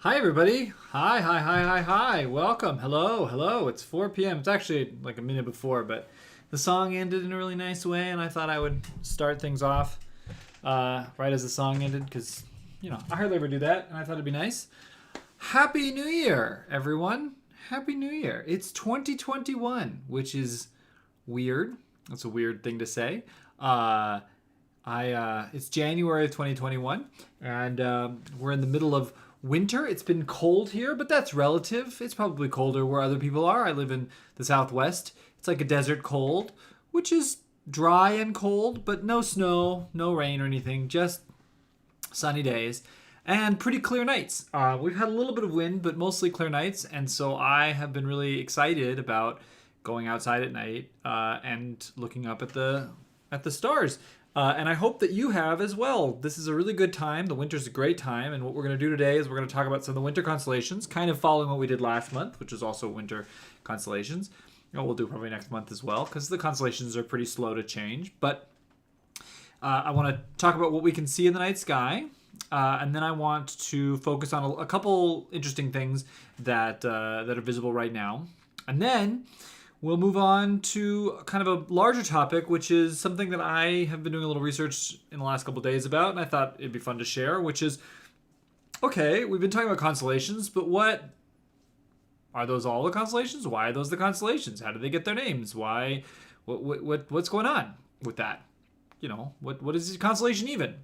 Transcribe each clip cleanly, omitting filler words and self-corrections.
Hi everybody. Hi. Welcome. Hello. It's 4 p.m. It's actually like a minute before, but the song ended in a really nice way, and I thought I would start things off right as the song ended because, I hardly ever do that, and I thought it'd be nice. Happy New Year, everyone. Happy New Year. It's 2021, which is weird. That's a weird thing to say. It's January of 2021, and we're in the middle of winter. It's been cold here, but that's relative. It's probably colder where other people are. I live in the Southwest. It's like a desert cold, which is dry and cold, but no snow, no rain or anything, just sunny days and pretty clear nights. We've had a little bit of wind, but mostly clear nights, and so I have been really excited about going outside at night and looking up at the stars. And I hope that you have as well. This is a really good time. The winter's a great time. And what we're going to do today is we're going to talk about some of the winter constellations, kind of following what we did last month, which is also winter constellations. We'll do probably next month as well, because the constellations are pretty slow to change. But I want to talk about what we can see in the night sky. And then I want to focus on a couple interesting things that are visible right now. And then we'll move on to kind of a larger topic, which is something that I have been doing a little research in the last couple of days about, and I thought it'd be fun to share, which is, okay, we've been talking about constellations, but what are those all the constellations? Why are those the constellations? How do they get their names? Why? What's going on with that? What is a constellation even?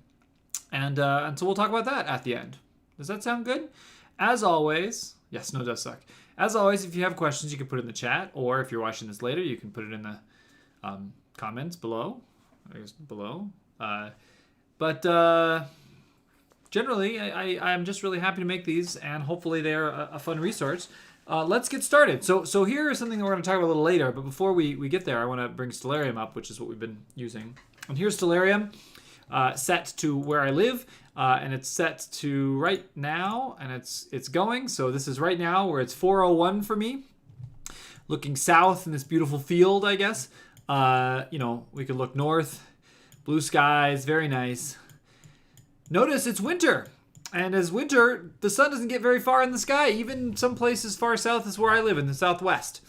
And so we'll talk about that at the end. Does that sound good? As always, yes, no, it does suck. As always, if you have questions, you can put it in the chat, or if you're watching this later, you can put it in the comments below. But generally, I'm just really happy to make these, and hopefully they're a fun resource. Let's get started. So here is something that we're going to talk about a little later, but before we get there, I want to bring Stellarium up, which is what we've been using. And here's Stellarium, set to where I live. And it's set to right now, and it's going. So this is right now where it's 4:01 for me, looking south in this beautiful field, I guess. We could look north, blue skies, very nice. Notice it's winter, and as winter, the sun doesn't get very far in the sky, even some places far south is where I live in the Southwest.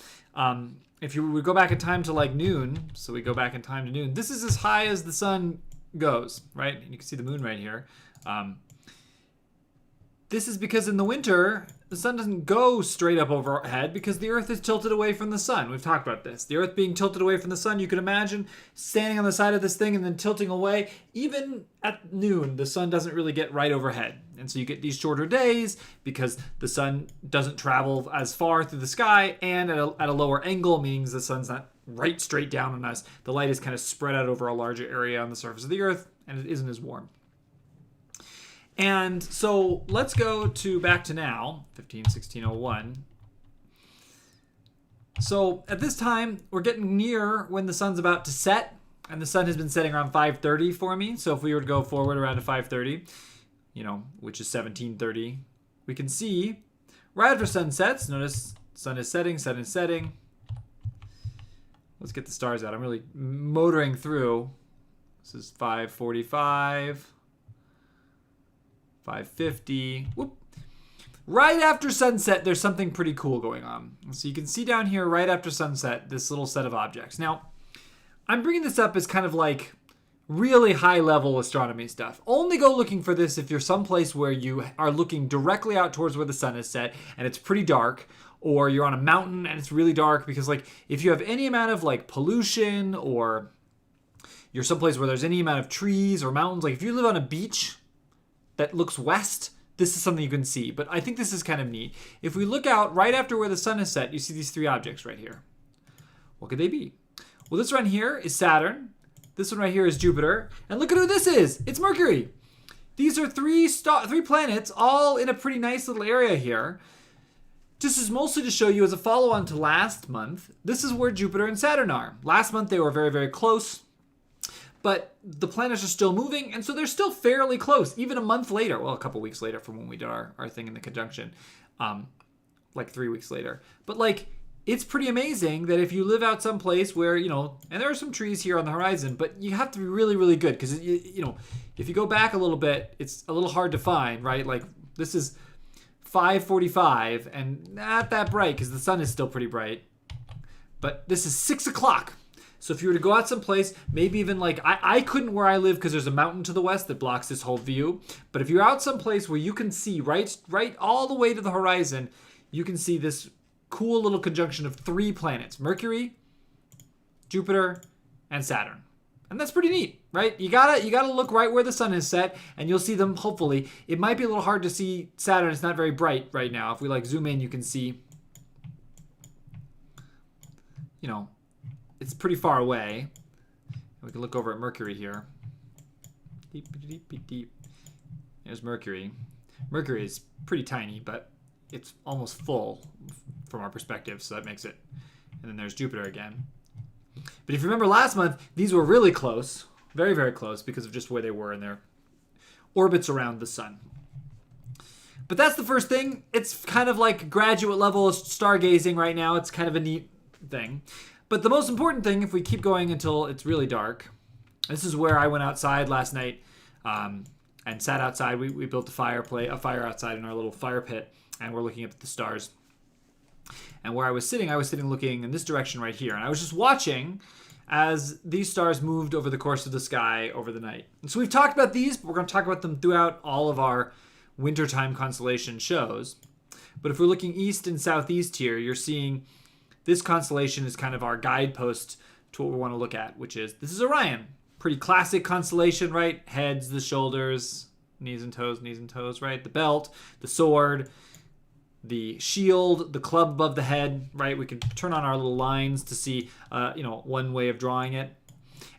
If we go back in time to like noon, so we go back in time to noon, this is as high as the sun goes, right? And you can see the moon right here. This is because in the winter, the sun doesn't go straight up overhead because the Earth is tilted away from the sun. We've talked about this. The Earth being tilted away from the sun, you can imagine standing on the side of this thing and then tilting away. Even at noon, the sun doesn't really get right overhead. And so you get these shorter days because the sun doesn't travel as far through the sky and at a lower angle, meaning the sun's not right straight down on us. The light is kind of spread out over a larger area on the surface of the Earth, and it isn't as warm. And so let's go back to now, 1601. So at this time, we're getting near when the sun's about to set, and the sun has been setting around 5:30 for me. So if we were to go forward around to 5:30, which is 17:30, we can see right after sun sets, notice sun is setting. Let's get the stars out. I'm really motoring through. This is 5:45. 5:50. Whoop. Right after sunset, there's something pretty cool going on. So you can see down here right after sunset, this little set of objects. Now, I'm bringing this up as kind of like really high level astronomy stuff. Only go looking for this if you're someplace where you are looking directly out towards where the sun is set and it's pretty dark, or you're on a mountain and it's really dark, because like if you have any amount of like pollution, or you're someplace where there's any amount of trees or mountains, like if you live on a beach that looks west, this is something you can see. But I think this is kind of neat. If we look out right after where the sun is set, you see these three objects right here. What could they be? Well, this one here is Saturn. This one right here is Jupiter. And look at who this is. It's Mercury. These are three planets, all in a pretty nice little area here. This is mostly to show you as a follow-on to last month. This is where Jupiter and Saturn are. Last month, they were very, very close. But the planets are still moving, and so they're still fairly close, even a month later. Well, a couple weeks later from when we did our thing in the conjunction, like 3 weeks later. But like, it's pretty amazing that if you live out someplace where, and there are some trees here on the horizon, but you have to be really, really good, because, if you go back a little bit, it's a little hard to find, right? Like, this is 5:45 and not that bright because the sun is still pretty bright. But this is 6 o'clock. So if you were to go out someplace, maybe even like, I couldn't where I live because there's a mountain to the west that blocks this whole view. But if you're out someplace where you can see right all the way to the horizon, you can see this cool little conjunction of 3 planets, Mercury, Jupiter, and Saturn. And that's pretty neat, right? You gotta look right where the sun is set, and you'll see them, hopefully. It might be a little hard to see Saturn. It's not very bright right now. If we like zoom in, you can see, you know, it's pretty far away. We can look over at Mercury here. Deep, deep, deep, deep. There's Mercury. Mercury is pretty tiny, but it's almost full from our perspective, so that makes it. And then there's Jupiter again. But if you remember last month, these were really close, very, very close, because of just where they were in their orbits around the sun. But that's the first thing. It's kind of like graduate level stargazing right now. It's kind of a neat thing. But the most important thing, if we keep going until it's really dark, this is where I went outside last night and sat outside. We built a fire outside in our little fire pit, and we're looking up at the stars. And where I was sitting looking in this direction right here. And I was just watching as these stars moved over the course of the sky over the night. And so we've talked about these, but we're going to talk about them throughout all of our wintertime constellation shows. But if we're looking east and southeast here, you're seeing this constellation is kind of our guidepost to what we want to look at, which is, this is Orion. Pretty classic constellation, right? Heads, the shoulders, knees and toes, right? The belt, the sword, the shield, the club above the head, right? We can turn on our little lines to see, one way of drawing it.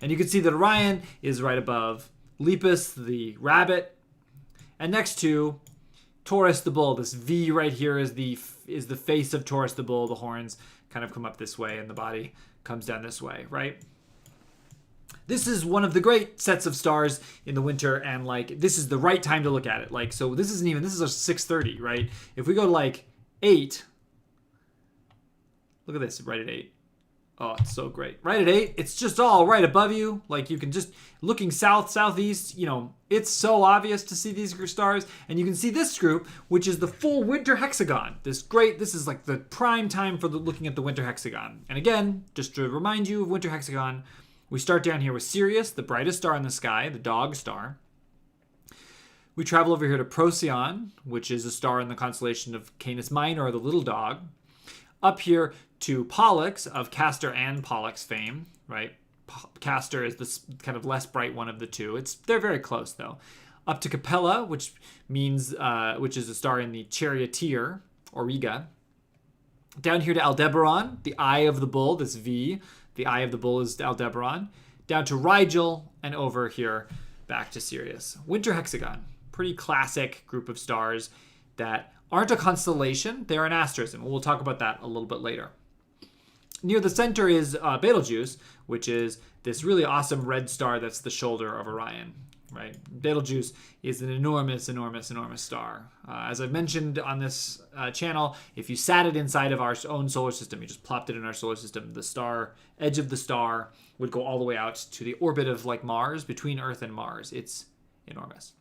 And you can see that Orion is right above Lepus, the rabbit, and next to Taurus, the bull. This V right here is the face of Taurus, the bull. The horns kind of come up this way, and the body comes down this way, right? This is one of the great sets of stars in the winter, and like this is the right time to look at it. Like, so this is a 6:30, right? If we go to like 8, look at this, right at 8. Oh, it's so great. Right at 8, it's just all right above you. Like you can just, looking south, southeast, it's so obvious to see these stars. And you can see this group, which is the full Winter Hexagon. This is like the prime time for looking at the Winter Hexagon. And again, just to remind you of Winter Hexagon, we start down here with Sirius, the brightest star in the sky, the dog star. We travel over here to Procyon, which is a star in the constellation of Canis Minor, or the little dog. Up here to Pollux, of Castor and Pollux fame, right? Castor is the kind of less bright one of the two. They're very close though. Up to Capella, which is a star in the Charioteer, Auriga. Down here to Aldebaran, the Eye of the Bull, this V. The Eye of the Bull is Aldebaran. Down to Rigel, and over here back to Sirius. Winter Hexagon, pretty classic group of stars that aren't a constellation, they're an asterism. We'll talk about that a little bit later. Near the center is Betelgeuse, which is this really awesome red star that's the shoulder of Orion, right? Betelgeuse is an enormous, enormous, enormous star. As I've mentioned on this channel, if you sat it inside of our own solar system, you just plopped it in our solar system, the edge of the star would go all the way out to the orbit of like Mars, between Earth and Mars. It's enormous.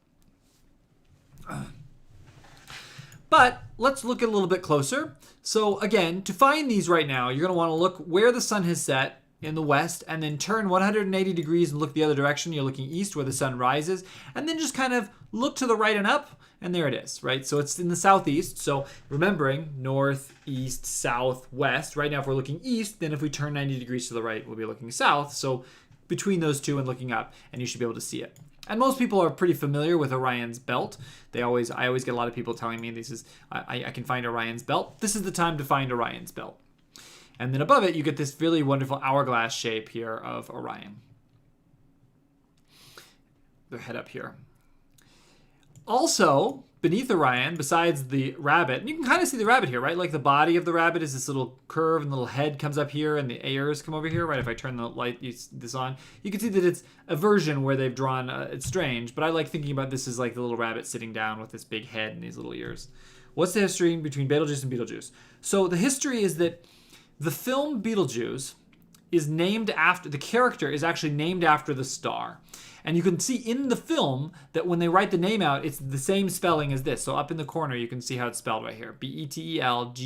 But let's look a little bit closer. So again, to find these right now, you're going to want to look where the sun has set in the west, and then turn 180 degrees and look the other direction. You're looking east where the sun rises, and then just kind of look to the right and up, and there it is, right? So it's in the southeast. So remembering north, east, south, west. Right now, if we're looking east, then if we turn 90 degrees to the right, we'll be looking south. So between those two and looking up, and you should be able to see it. And most people are pretty familiar with Orion's belt. I always get a lot of people telling me I can find Orion's belt. This is the time to find Orion's belt. And then above it, you get this really wonderful hourglass shape here of Orion. The head up here. Also, beneath Orion, besides the rabbit, and you can kind of see the rabbit here, right? Like the body of the rabbit is this little curve, and the little head comes up here, and the ears come over here, right? If I turn the light this on, you can see that it's a version where they've drawn, it's strange, but I like thinking about this as like the little rabbit sitting down with this big head and these little ears. What's the history between Betelgeuse and Betelgeuse? So the history is that the film Betelgeuse is named after, the character is actually named after the star. And you can see in the film that when they write the name out, it's the same spelling as this. So up in the corner, you can see how it's spelled right here. Betelgeuse.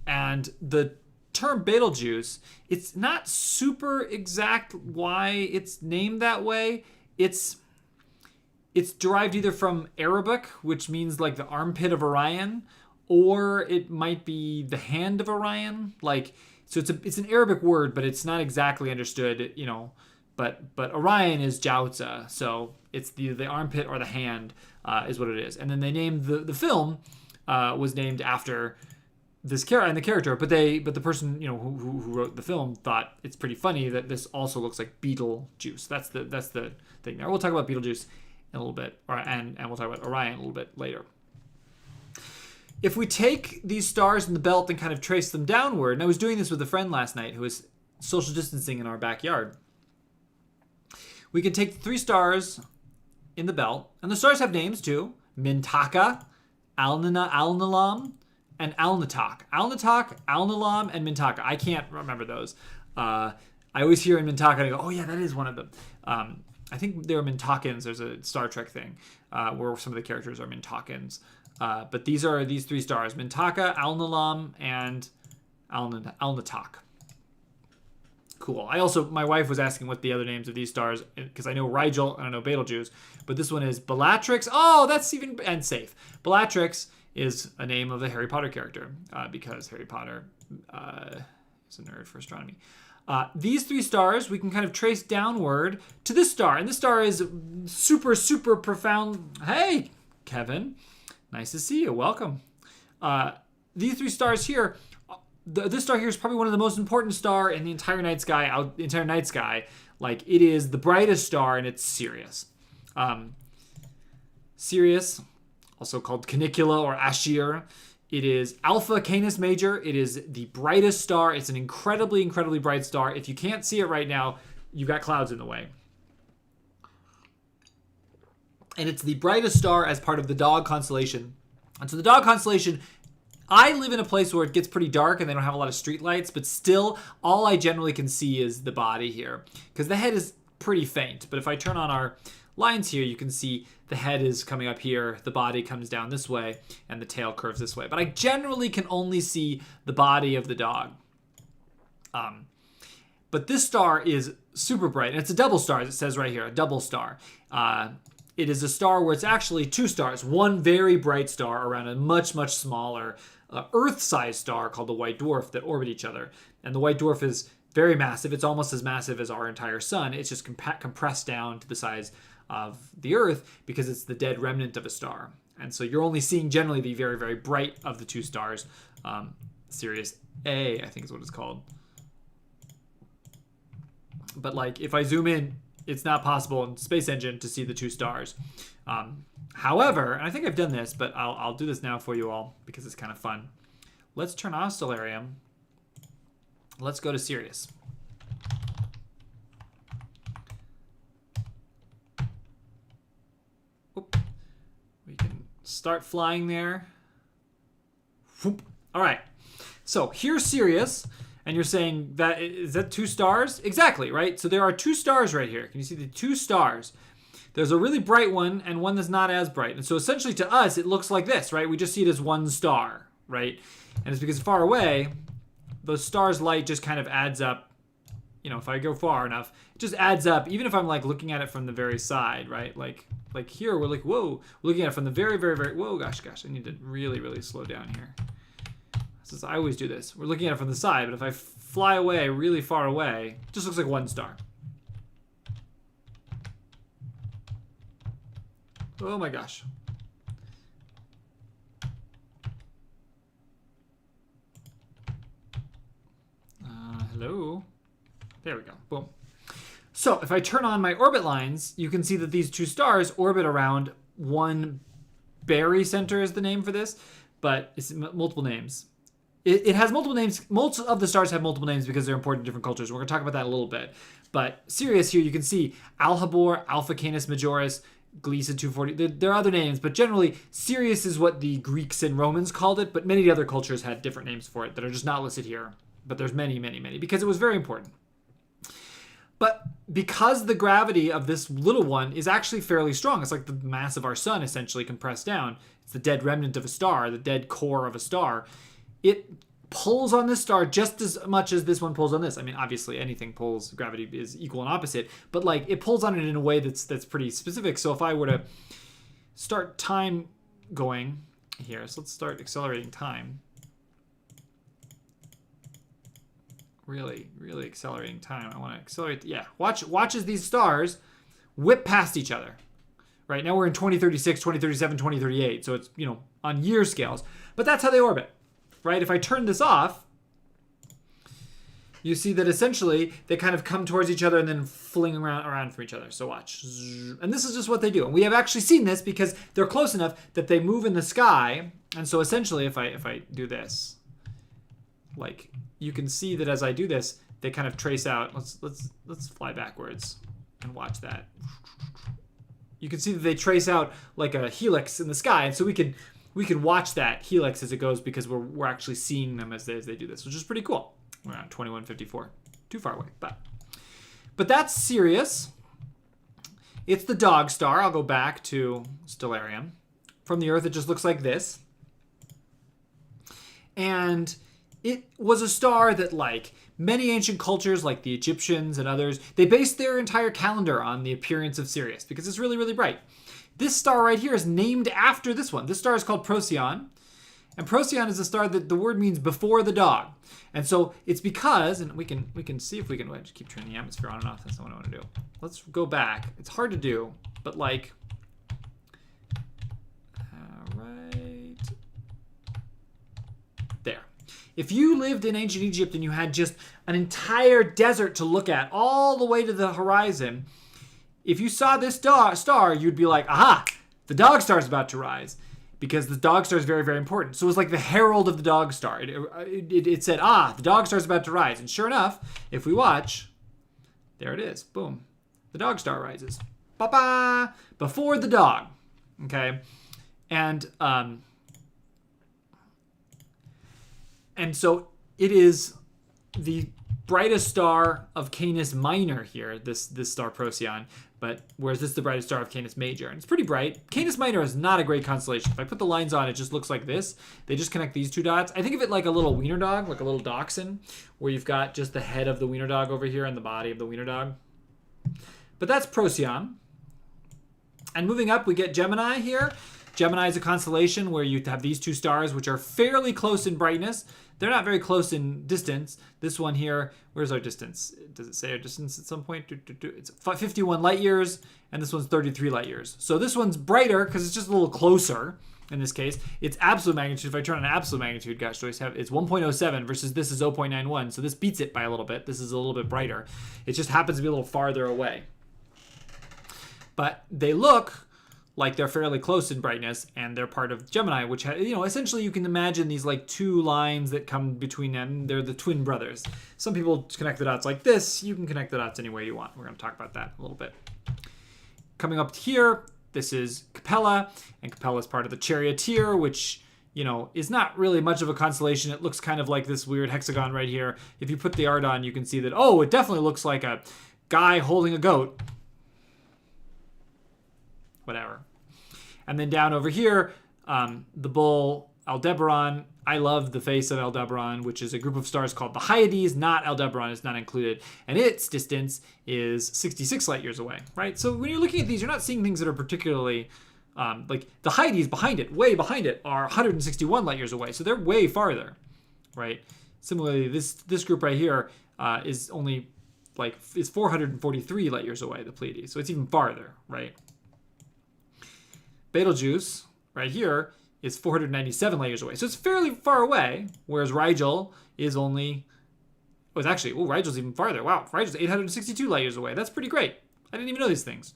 And the term Betelgeuse, it's not super exact why it's named that way. It's derived either from Arabic, which means like the armpit of Orion, or it might be the hand of Orion. Like, so it's an Arabic word, but it's not exactly understood, you know. But Orion is JWST, so it's the armpit or the hand is what it is. And then they named the film was named after this character, but the person, you know, who wrote the film thought it's pretty funny that this also looks like Betelgeuse. That's the thing there. We'll talk about Betelgeuse in a little bit, and we'll talk about Orion a little bit later. If we take these stars in the belt and kind of trace them downward, and I was doing this with a friend last night who was social distancing in our backyard, we can take 3 stars in the belt, and the stars have names too: Mintaka, Alnilam, and Alnitak. Alnitak, Alnilam, and Mintaka. I can't remember those. I always hear in Mintaka and I go, oh yeah, that is one of them. I think they're Mintakans. There's a Star Trek thing where some of the characters are Mintakans. But these are these 3 stars: Mintaka, Alnilam, and Alnitak. Cool. My wife was asking what the other names of these stars, because I know Rigel and I know Betelgeuse, but this one is Bellatrix. Oh, that's even, and safe. Bellatrix is a name of a Harry Potter character, because Harry Potter is a nerd for astronomy. These 3 stars we can kind of trace downward to this star, and this star is super, super profound. Hey, Kevin. Nice to see you. Welcome. These 3 stars here, this star here is probably one of the most important star in the entire night sky. Like, it is the brightest star, and it's Sirius. Sirius, also called Canicula or Ashir. It is Alpha Canis Major. It is the brightest star. It's an incredibly, incredibly bright star. If you can't see it right now, you've got clouds in the way. And it's the brightest star as part of the Dog constellation. And so the Dog constellation, I live in a place where it gets pretty dark and they don't have a lot of street lights, but still all I generally can see is the body here, because the head is pretty faint. But if I turn on our lines here, you can see the head is coming up here, the body comes down this way, and the tail curves this way. But I generally can only see the body of the dog. But this star is super bright, and it's a double star, as it says right here, a double star. It is a star where it's actually 2 stars, one very bright star around a much, much smaller Earth-sized star called the White Dwarf that orbit each other. And the White Dwarf is very massive. It's almost as massive as our entire sun. It's just compressed down to the size of the Earth because it's the dead remnant of a star. And so you're only seeing generally the very, very bright of the 2 stars. Sirius A, I think is what it's called. But like, if I zoom in, it's not possible in Space Engine to see the 2 stars. However, and I think I've done this, but I'll do this now for you all because it's kind of fun. Let's turn off Stellarium. Let's go to Sirius. Oop. We can start flying there. Whoop. All right. So here's Sirius. And you're saying that, is that 2 stars? Exactly, right? So there are 2 stars right here. Can you see the 2 stars? There's a really bright one and one that's not as bright. And so essentially to us, it looks like this, right? We just see it as 1 star, right? And it's because far away, those stars' light just kind of adds up. You know, if I go far enough, it just adds up. Even if I'm like looking at it from the very side, right? Like here, we're like, whoa. We're looking at it from the very, very, very, whoa, gosh. I need to really, really slow down here. I always do this. We're looking at it from the side, but if I fly away really far away, it just looks like 1 star. Oh my gosh. Hello. There we go. Boom. So if I turn on my orbit lines, you can see that these 2 stars orbit around one barycenter is the name for this, but it's multiple names. It has multiple names. Most of the stars have multiple names because they're important to different cultures. We're going to talk about that a little bit. But Sirius here, you can see Alhabor, Alpha Canis Majoris. Gliese 240. There are other names, but generally Sirius is what the Greeks and Romans called it, but many other cultures had different names for it that are just not listed here. But there's many, many, many, because it was very important. But because the gravity of this little one is actually fairly strong, it's like the mass of our sun essentially compressed down. It's the dead remnant of a star, the dead core of a star. It pulls on this star just as much as this one pulls on this. I mean, obviously anything pulls, gravity is equal and opposite, but like it pulls on it in a way that's pretty specific. So if I were to start time going here, so let's start accelerating time. Really, really accelerating time. I want to accelerate. Yeah, watch as these stars whip past each other. Right now we're in 2036, 2037, 2038. So it's, you know, on year scales, but that's how they orbit. Right? If I turn this off, you see that essentially they kind of come towards each other and then fling around from each other. So watch. And this is just what they do. And we have actually seen this because they're close enough that they move in the sky. And so essentially if I do this, like you can see that as I do this, they kind of trace out. Let's fly backwards and watch that. You can see that they trace out like a helix in the sky. And so we can watch that helix as it goes because we're actually seeing them as they do this, which is pretty cool. We're on 2154, too far away, but that's Sirius. It's the dog star. I'll go back to Stellarium. From the Earth, it just looks like this, and it was a star that, like many ancient cultures, like the Egyptians and others, they based their entire calendar on the appearance of Sirius because it's really, really bright. This star right here is named after this one. This star is called Procyon. And Procyon is a star that the word means before the dog. And so it's because, and we can see if we can, just keep turning the atmosphere on and off. That's not what I want to do. Let's go back. It's hard to do, but like, right there. If you lived in ancient Egypt and you had just an entire desert to look at all the way to the horizon, if you saw this star, you'd be like, aha, the dog star is about to rise, because the dog star is very, very important. So it was like the herald of the dog star. It said, the dog star is about to rise. And sure enough, if we watch, there it is. Boom. The dog star rises. Ba-ba! Before the dog. Okay? And so it is the brightest star of Canis Minor here, this star Procyon, but whereas this is the brightest star of Canis Major, and it's pretty bright. Canis Minor is not a great constellation. If I put the lines on, it just looks like this. They just connect these two dots. I think of it like a little wiener dog, like a little dachshund, where you've got just the head of the wiener dog over here and the body of the wiener dog. But that's Procyon. And moving up, we get Gemini here. Gemini is a constellation where you have these two stars, which are fairly close in brightness. They're not very close in distance. This one here, where's our distance? Does it say our distance at some point? It's 51 light years, and this one's 33 light years. So this one's brighter because it's just a little closer in this case. It's absolute magnitude. If I turn on absolute magnitude, gosh, it's 1.07 versus this is 0.91. So this beats it by a little bit. This is a little bit brighter. It just happens to be a little farther away. But they look like they're fairly close in brightness, and they're part of Gemini, which has, essentially you can imagine these like two lines that come between them. They're the twin brothers. Some people connect the dots like this. You can connect the dots any way you want. We're going to talk about that a little bit. Coming up here, this is Capella, and Capella is part of the Charioteer, which, is not really much of a constellation. It looks kind of like this weird hexagon right here. If you put the art on, you can see that, it definitely looks like a guy holding a goat. Whatever. And then down over here, the bull Aldebaran. I love the face of Aldebaran, which is a group of stars called the Hyades. Not Aldebaran is not included. And its distance is 66 light years away, right? So when you're looking at these, you're not seeing things that are particularly, like the Hyades behind it, way behind it, are 161 light years away. So they're way farther, right? Similarly, this group right here is only is 443 light years away, the Pleiades. So it's even farther, right? Betelgeuse, right here, is 497 light years away. So it's fairly far away, whereas Rigel is only... Rigel's even farther. Wow, Rigel's 862 light years away. That's pretty great. I didn't even know these things.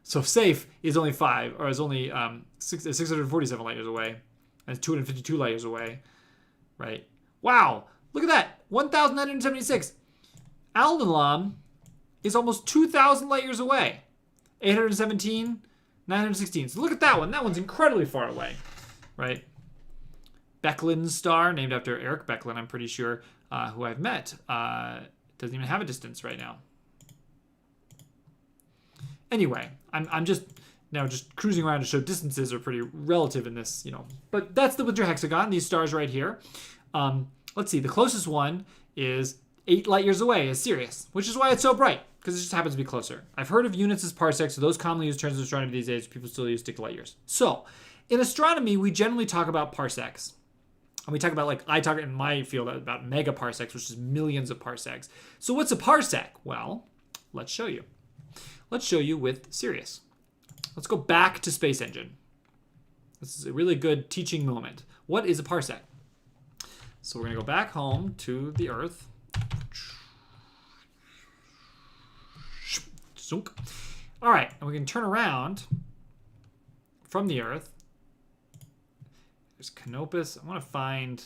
So Safe is only 647 light years away, and 252 light years away, right? Wow, look at that, 1,976. Alnilam is almost 2,000 light years away. 817 916. So look at that one. That one's incredibly far away, right? Becklin's star, named after Eric Becklin, I'm pretty sure, who I've met, doesn't even have a distance right now. Anyway, I'm just now just cruising around to show distances are pretty relative in this, But that's the Winter Hexagon, these stars right here. Let's see, the closest one is 8 light years away, is Sirius, which is why it's so bright, because it just happens to be closer. I've heard of units as parsecs, so those commonly used terms in astronomy these days. People still use stick to light years. So, in astronomy, we generally talk about parsecs. And we talk about, I talk in my field about megaparsecs, which is millions of parsecs. So what's a parsec? Well, let's show you. Let's show you with Sirius. Let's go back to Space Engine. This is a really good teaching moment. What is a parsec? So we're going to go back home to the Earth. All right, and we can turn around from the Earth. There's Canopus. I want to find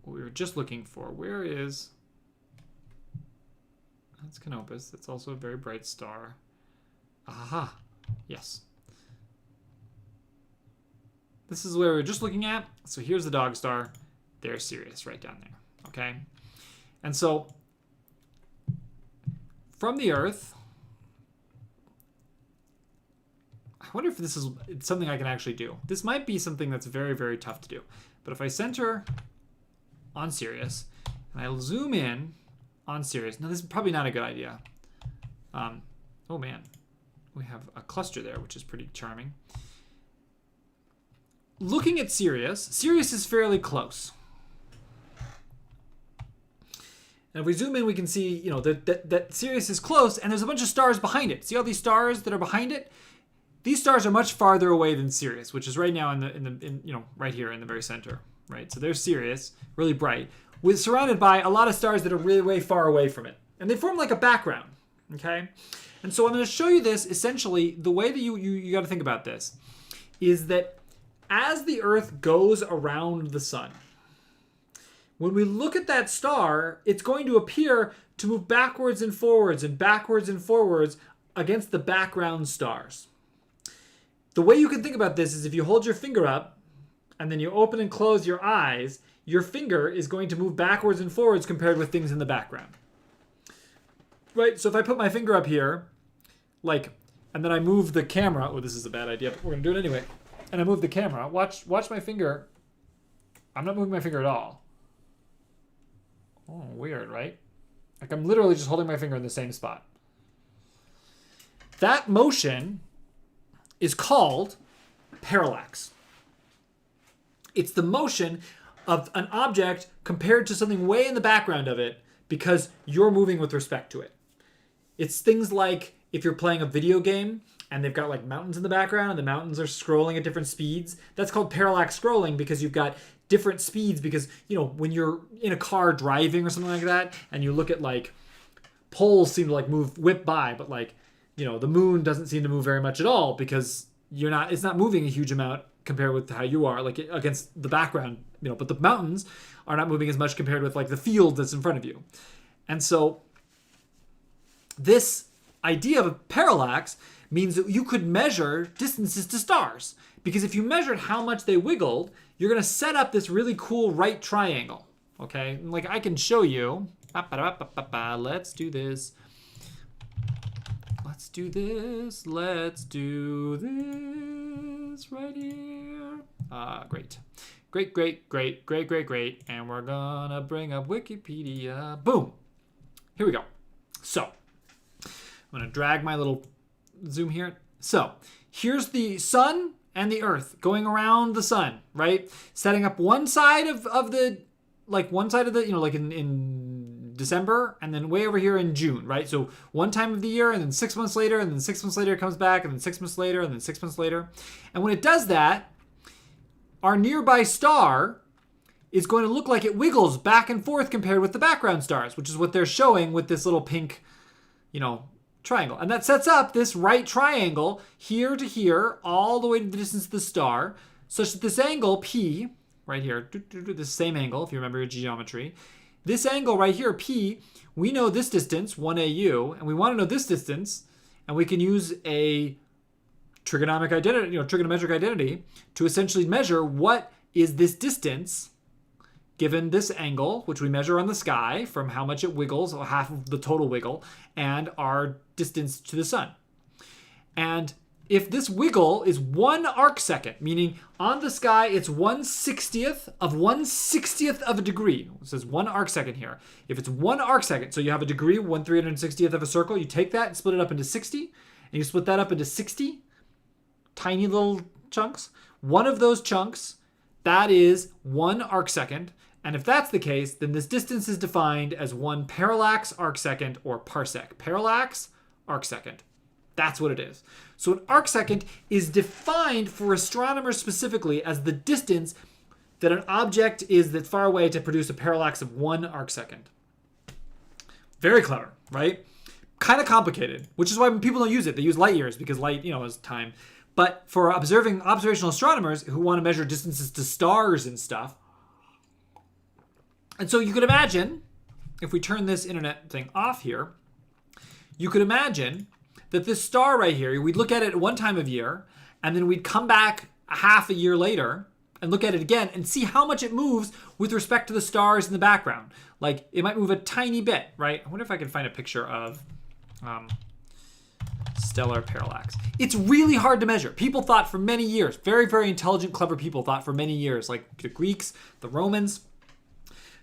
what we were just looking for. Where is... That's Canopus. That's also a very bright star. Aha. Yes. This is where we were just looking at. So here's the dog star. There's Sirius right down there. Okay? And so from the Earth... I wonder if this is something I can actually do. This might be something that's very, very tough to do. But if I center on Sirius, and I zoom in on Sirius. Now, this is probably not a good idea. Oh, man. We have a cluster there, which is pretty charming. Looking at Sirius, Sirius is fairly close. And if we zoom in, we can see, that Sirius is close, and there's a bunch of stars behind it. See all these stars that are behind it? These stars are much farther away than Sirius, which is right now right here in the very center, right? So there's Sirius, really bright, surrounded by a lot of stars that are really way far away from it, and they form like a background, okay? And so I'm going to show you this. Essentially, the way that you got to think about this is that as the Earth goes around the sun, when we look at that star, it's going to appear to move backwards and forwards against the background stars. The way you can think about this is if you hold your finger up and then you open and close your eyes, your finger is going to move backwards and forwards compared with things in the background. Right? So if I put my finger up here, and then I move the camera, oh, this is a bad idea, but we're going to do it anyway. And I move the camera, watch my finger. I'm not moving my finger at all. Oh, weird, right? I'm literally just holding my finger in the same spot. That motion is called parallax. It's the motion of an object compared to something way in the background of it because you're moving with respect to it. It's things like if you're playing a video game and they've got mountains in the background and the mountains are scrolling at different speeds. That's called parallax scrolling because you've got different speeds because, when you're in a car driving or something like that and you look at poles seem to whip by, but the moon doesn't seem to move very much at all because it's not moving a huge amount compared with how you are, against the background, but the mountains are not moving as much compared with the field that's in front of you. And so this idea of a parallax means that you could measure distances to stars because if you measured how much they wiggled, you're going to set up this really cool right triangle. Okay. I can show you, let's do this. Let's do this right here. Great. And we're gonna bring up Wikipedia. Boom. Here we go. So, I'm gonna drag my little zoom here. So, here's the sun and the Earth going around the sun, right? Setting up one side of the, in December, and then way over here in June, right? So one time of the year, and then 6 months later, and then 6 months later it comes back, and then 6 months later, and then 6 months later. And when it does that, our nearby star is going to look like it wiggles back and forth compared with the background stars, which is what they're showing with this little pink, triangle. And that sets up this right triangle here to here, all the way to the distance of the star, such that this angle, P, right here, this same angle, if you remember your geometry, this angle right here, P, we know this distance, 1 AU, and we want to know this distance, and we can use a trigonometric identity to essentially measure what is this distance given this angle, which we measure on the sky from how much it wiggles, or half of the total wiggle, and our distance to the sun. And if this wiggle is 1 arcsecond, meaning on the sky it's 1/60th of a degree. It says 1 arcsecond here. If it's 1 arcsecond, so you have a degree, 1/360th of a circle, you take that and split it up into 60, and you split that up into 60 tiny little chunks. One of those chunks, that is 1 arcsecond. And if that's the case, then this distance is defined as 1 parallax arcsecond, or parsec. Parallax arcsecond. That's what it is. So an arcsecond is defined for astronomers specifically as the distance that an object is that's far away to produce a parallax of 1 arcsecond. Very clever, right? Kind of complicated, which is why when people don't use it, they use light years, because light, is time. But for observational astronomers who want to measure distances to stars and stuff, and so you could imagine, if we turn this internet thing off here, you could imagine that this star right here, we'd look at it at one time of year, and then we'd come back a half a year later and look at it again and see how much it moves with respect to the stars in the background. Like, it might move a tiny bit, right? I wonder if I can find a picture of stellar parallax. It's really hard to measure. People thought for many years, very, very intelligent, clever people thought for many years, like the Greeks, the Romans,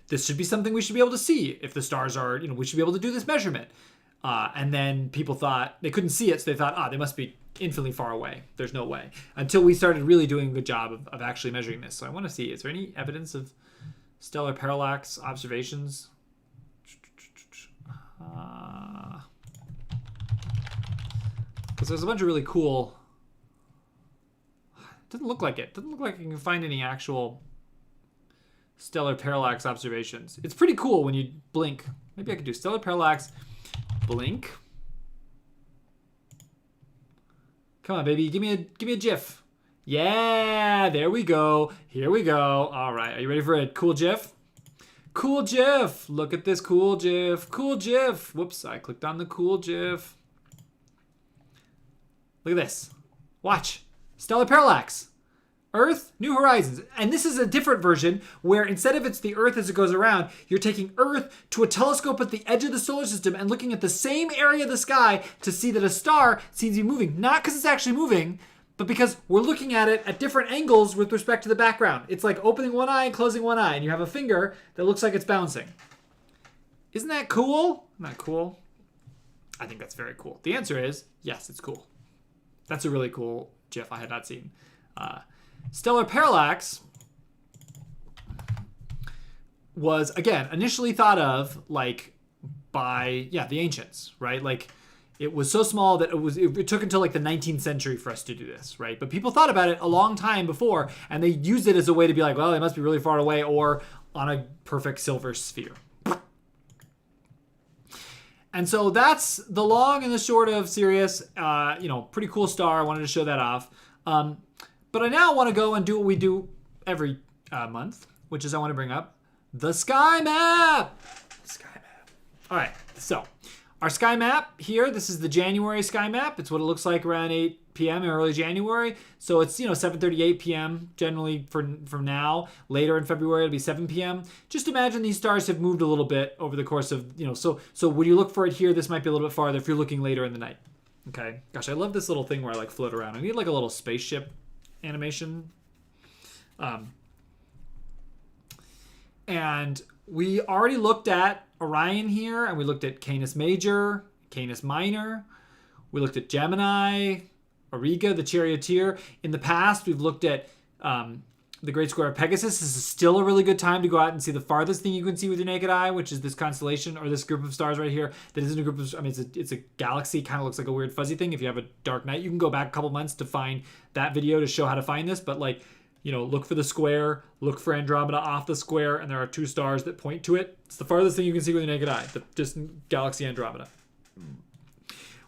this should be something we should be able to see. If the stars are, we should be able to do this measurement. And then people thought they couldn't see it, so they thought, they must be infinitely far away. There's no way. Until we started really doing a good job of actually measuring this. So I want to see, is there any evidence of stellar parallax observations? Because there's a bunch of really cool... It doesn't look like it. Doesn't look like you can find any actual stellar parallax observations. It's pretty cool when you blink. Maybe I could do stellar parallax, blink. Come on, baby, give me a GIF. Yeah, there we go. Here we go. All right, are you ready for a cool GIF? Cool GIF. Look at this cool GIF. Cool GIF. Whoops, I clicked on the cool GIF. Look at this. Watch. Stellar parallax. Earth, New Horizons. And this is a different version where instead of it's the Earth as it goes around, you're taking Earth to a telescope at the edge of the solar system and looking at the same area of the sky to see that a star seems to be moving. Not because it's actually moving, but because we're looking at it at different angles with respect to the background. It's like opening one eye and closing one eye, and you have a finger that looks like it's bouncing. Isn't that cool? Isn't that cool? I think that's very cool. The answer is yes, it's cool. That's a really cool GIF I had not seen. Stellar parallax was, again, initially thought of by the ancients, right? Like, it was so small that it took until like the 19th century for us to do this, right? But people thought about it a long time before, and they used it as a way to be like, well, they must be really far away or on a perfect silver sphere. And so that's the long and the short of Sirius. Pretty cool star. I wanted to show that off. But I now want to go and do what we do every month, which is I want to bring up the sky map. Sky map. All right, so our sky map here, this is the January sky map. It's what it looks like around 8 p.m. in early January. So it's, 7:38 p.m. generally from now. Later in February, it'll be 7 p.m. Just imagine these stars have moved a little bit over the course of, so when you look for it here, this might be a little bit farther if you're looking later in the night. Okay. Gosh, I love this little thing where I float around. I need like a little spaceship animation. And we already looked at Orion here, and we looked at Canis Major, Canis Minor. We looked at Gemini, Auriga, the Charioteer. In the past, we've looked at the Great Square of Pegasus. This is still a really good time to go out and see the farthest thing you can see with your naked eye, which is this constellation or this group of stars right here. That isn't a group of, it's a galaxy, kind of looks like a weird fuzzy thing. If you have a dark night, you can go back a couple months to find that video to show how to find this. But look for the square, look for Andromeda off the square, and there are two stars that point to it. It's the farthest thing you can see with your naked eye, the distant galaxy Andromeda.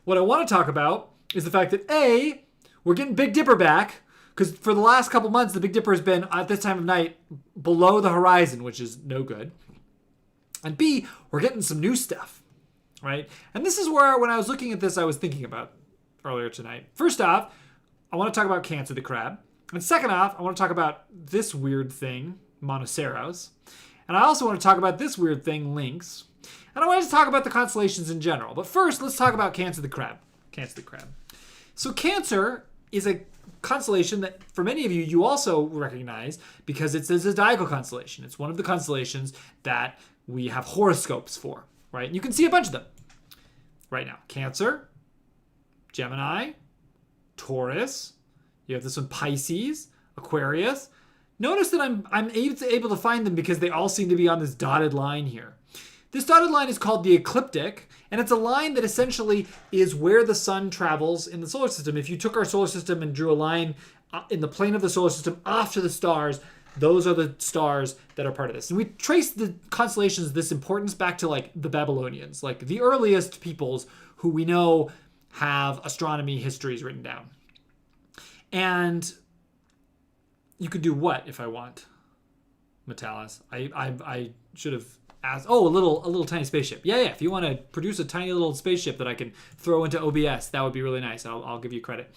What I want to talk about is the fact that A, we're getting Big Dipper back, because for the last couple months, the Big Dipper has been, at this time of night, below the horizon, which is no good. And B, we're getting some new stuff, right? And this is where, when I was looking at this, I was thinking about earlier tonight. First off, I want to talk about Cancer the Crab. And second off, I want to talk about this weird thing, Monoceros. And I also want to talk about this weird thing, Lynx. And I want to talk about the constellations in general. But first, let's talk about Cancer the Crab. Cancer the Crab. So Cancer is a constellation that, for many of you, you also recognize because it's a zodiacal constellation. It's one of the constellations that we have horoscopes for, right? And you can see a bunch of them right now. Cancer, Gemini, Taurus. You have this one, Pisces, Aquarius. Notice that I'm able to find them because they all seem to be on this dotted line here. This dotted line is called the ecliptic, and it's a line that essentially is where the sun travels in the solar system. If you took our solar system and drew a line in the plane of the solar system off to the stars, those are the stars that are part of this. And we trace the constellations, this importance, back to like the Babylonians, like the earliest peoples who we know have astronomy histories written down. And you could do what if I want, Metalis? I should have asked. Oh, a little tiny spaceship. Yeah. If you want to produce a tiny little spaceship that I can throw into OBS, that would be really nice. I'll give you credit.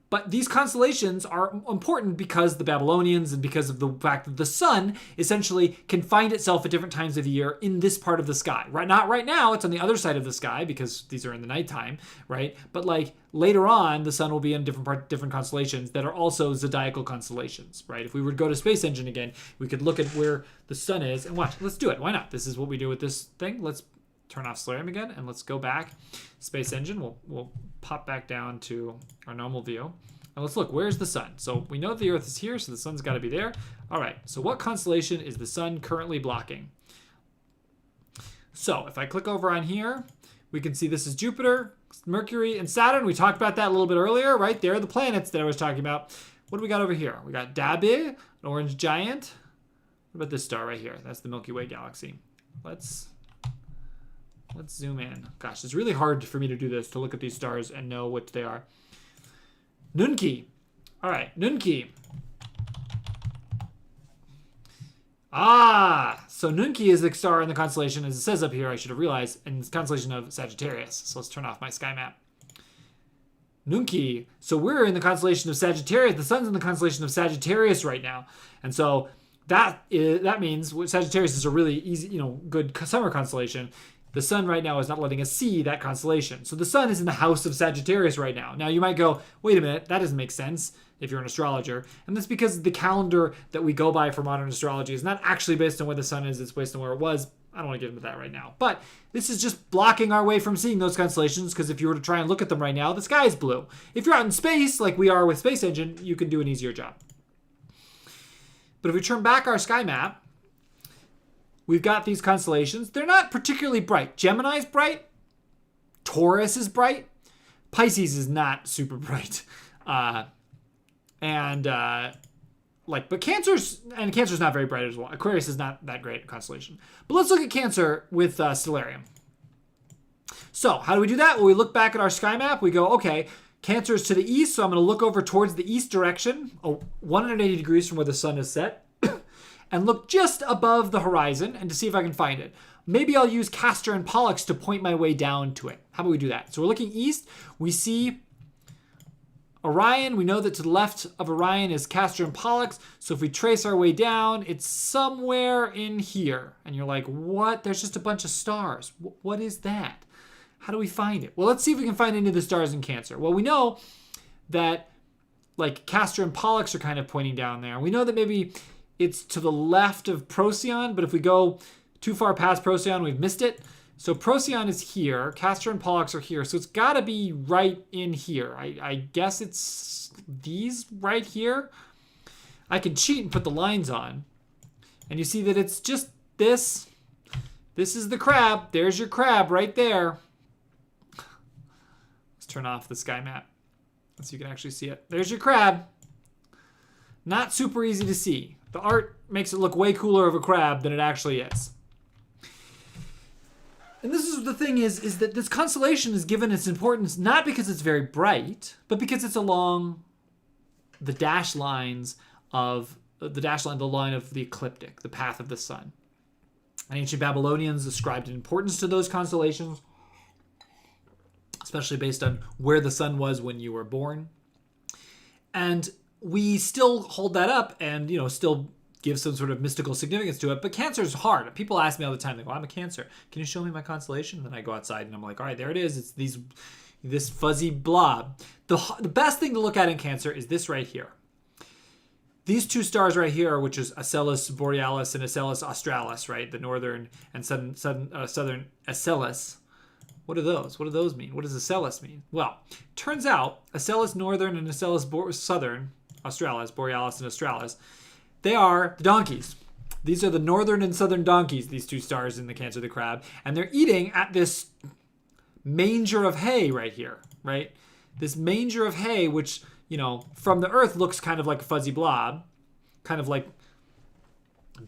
But these constellations are important because the Babylonians and because of the fact that the sun essentially can find itself at different times of the year in this part of the sky. Right, not right now, it's on the other side of the sky because these are in the nighttime, right? But like later on, the sun will be in different constellations that are also zodiacal constellations, right? If we were to go to Space Engine again, we could look at where the sun is and watch. Let's do it. Why not? This is what we do with this thing. Let's turn off Stellarium again and let's go back. Space Engine, we'll pop back down to our normal view. And let's look, where's the sun? So we know the Earth is here, so the sun's got to be there. All right, so what constellation is the sun currently blocking? So if I click over on here, we can see this is Jupiter, Mercury, and Saturn. We talked about that a little bit earlier, right? There are the planets that I was talking about. What do we got over here? We got Dabi, an orange giant. What about this star right here? That's the Milky Way galaxy. Let's zoom in. Gosh, it's really hard for me to do this, to look at these stars and know what they are. Nunki. All right, Nunki. So Nunki is the star in the constellation, as it says up here, I should have realized, in the constellation of Sagittarius. So let's turn off my sky map. Nunki. So we're in the constellation of Sagittarius. The sun's in the constellation of Sagittarius right now. And so that means Sagittarius is a really easy, good summer constellation. The sun right now is not letting us see that constellation. So the sun is in the house of Sagittarius right now. Now you might go, wait a minute, that doesn't make sense if you're an astrologer. And that's because the calendar that we go by for modern astrology is not actually based on where the sun is, it's based on where it was. I don't want to get into that right now. But this is just blocking our way from seeing those constellations because if you were to try and look at them right now, the sky is blue. If you're out in space, like we are with Space Engine, you can do an easier job. But if we turn back our sky map, we've got these constellations. They're not particularly bright. Gemini's bright. Taurus is bright. Pisces is not super bright. But Cancer's not very bright as well. Aquarius is not that great a constellation. But let's look at Cancer with Stellarium. So how do we do that? Well, we look back at our sky map. We go, okay, Cancer is to the east, so I'm going to look over towards the east direction, 180 degrees from where the sun is set. And look just above the horizon and to see if I can find it. Maybe I'll use Castor and Pollux to point my way down to it. How about we do that? So we're looking east. We see Orion. We know that to the left of Orion is Castor and Pollux. So if we trace our way down, it's somewhere in here. And you're like, what? There's just a bunch of stars. What is that? How do we find it? Well, let's see if we can find any of the stars in Cancer. Well, we know that like Castor and Pollux are kind of pointing down there. We know that maybe it's to the left of Procyon, but if we go too far past Procyon, we've missed it. So Procyon is here. Castor and Pollux are here. So it's got to be right in here. I guess it's these right here. I can cheat and put the lines on. And you see that it's just this. This is the crab. There's your crab right there. Let's turn off the sky map so you can actually see it. There's your crab. Not super easy to see. The art makes it look way cooler of a crab than it actually is. And this is the thing is that this constellation is given its importance not because it's very bright, but because it's along the dash lines of the line of the ecliptic, the path of the sun. And ancient Babylonians ascribed an importance to those constellations, especially based on where the sun was when you were born. And we still hold that up and, still give some sort of mystical significance to it. But Cancer is hard. People ask me all the time, they go, I'm a Cancer. Can you show me my constellation? And then I go outside and I'm like, all right, there it is. It's this fuzzy blob. The best thing to look at in Cancer is this right here. These two stars right here, which is Acellus Borealis and Acellus Australis, right? The northern and southern Acellus. What are those? What do those mean? What does Acellus mean? Well, turns out Acellus northern and Acellus southern, Australis, Borealis and Australis, they are the donkeys. These are the northern and southern donkeys, these two stars in the Cancer of the Crab. And they're eating at this manger of hay right here, right? This manger of hay, which, from the Earth looks kind of like a fuzzy blob, kind of like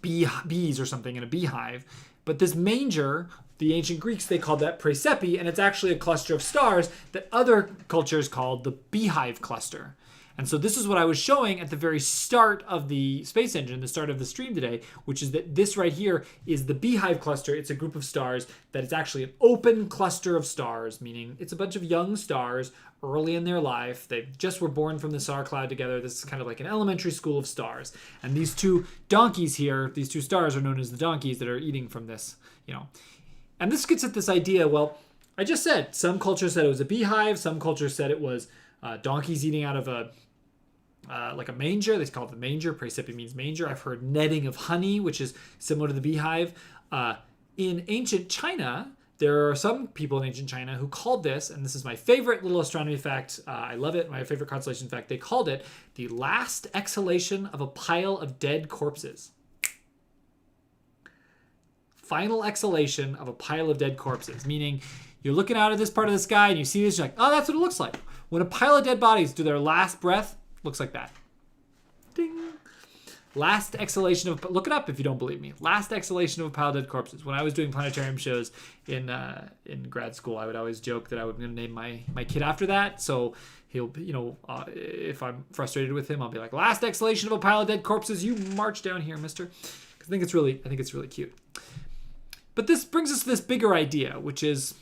bees or something in a beehive. But this manger, the ancient Greeks, they called that Praesepe, and it's actually a cluster of stars that other cultures called the beehive cluster. And so this is what I was showing at the very start of the space engine, the start of the stream today, which is that this right here is the beehive cluster. It's a group of stars that is actually an open cluster of stars, meaning it's a bunch of young stars early in their life. They just were born from the star cloud together. This is kind of like an elementary school of stars. And these two donkeys here, these two stars are known as the donkeys that are eating from this, And this gets at this idea, well, I just said some cultures said it was a beehive. Some cultures said it was donkeys eating out of like a manger. They call it the manger. Praesepe means manger. I've heard netting of honey, which is similar to the beehive. In ancient China, there are some people in ancient China who called this, and this is my favorite little astronomy fact. I love it. My favorite constellation fact. They called it the last exhalation of a pile of dead corpses. Final exhalation of a pile of dead corpses, meaning you're looking out at this part of the sky and you see this, you're like, oh, that's what it looks like. When a pile of dead bodies do their last breath, looks like that. Ding. Last exhalation of, look it up if you don't believe me. Last exhalation of a pile of dead corpses. When I was doing planetarium shows in grad school, I would always joke that I was going to name my kid after that. So he'll, if I'm frustrated with him, I'll be like, last exhalation of a pile of dead corpses. You march down here, mister. I think it's really cute. But this brings us to this bigger idea, which is,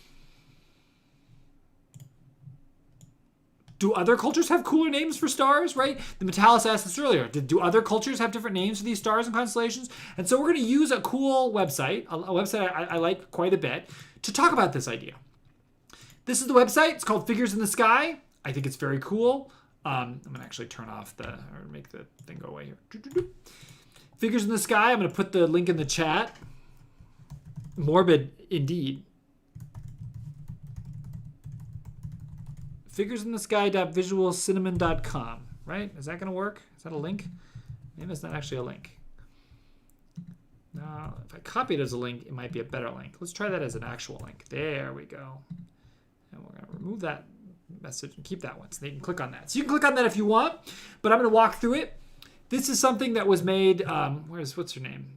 do other cultures have cooler names for stars, right? The Metallis asked this earlier. Do other cultures have different names for these stars and constellations? And so we're going to use a cool website, a website I like quite a bit, to talk about this idea. This is the website. It's called Figures in the Sky. I think it's very cool. I'm going to actually turn off or make the thing go away here. Figures in the Sky. I'm going to put the link in the chat. Morbid indeed. Figuresinthesky.visualcinnamon.com, right? Is that going to work? Is that a link? Maybe it's not actually a link. Now, if I copy it as a link, it might be a better link. Let's try that as an actual link. There we go. And we're going to remove that message and keep that one. So they can click on that. So you can click on that if you want, but I'm going to walk through it. This is something that was made, what's her name?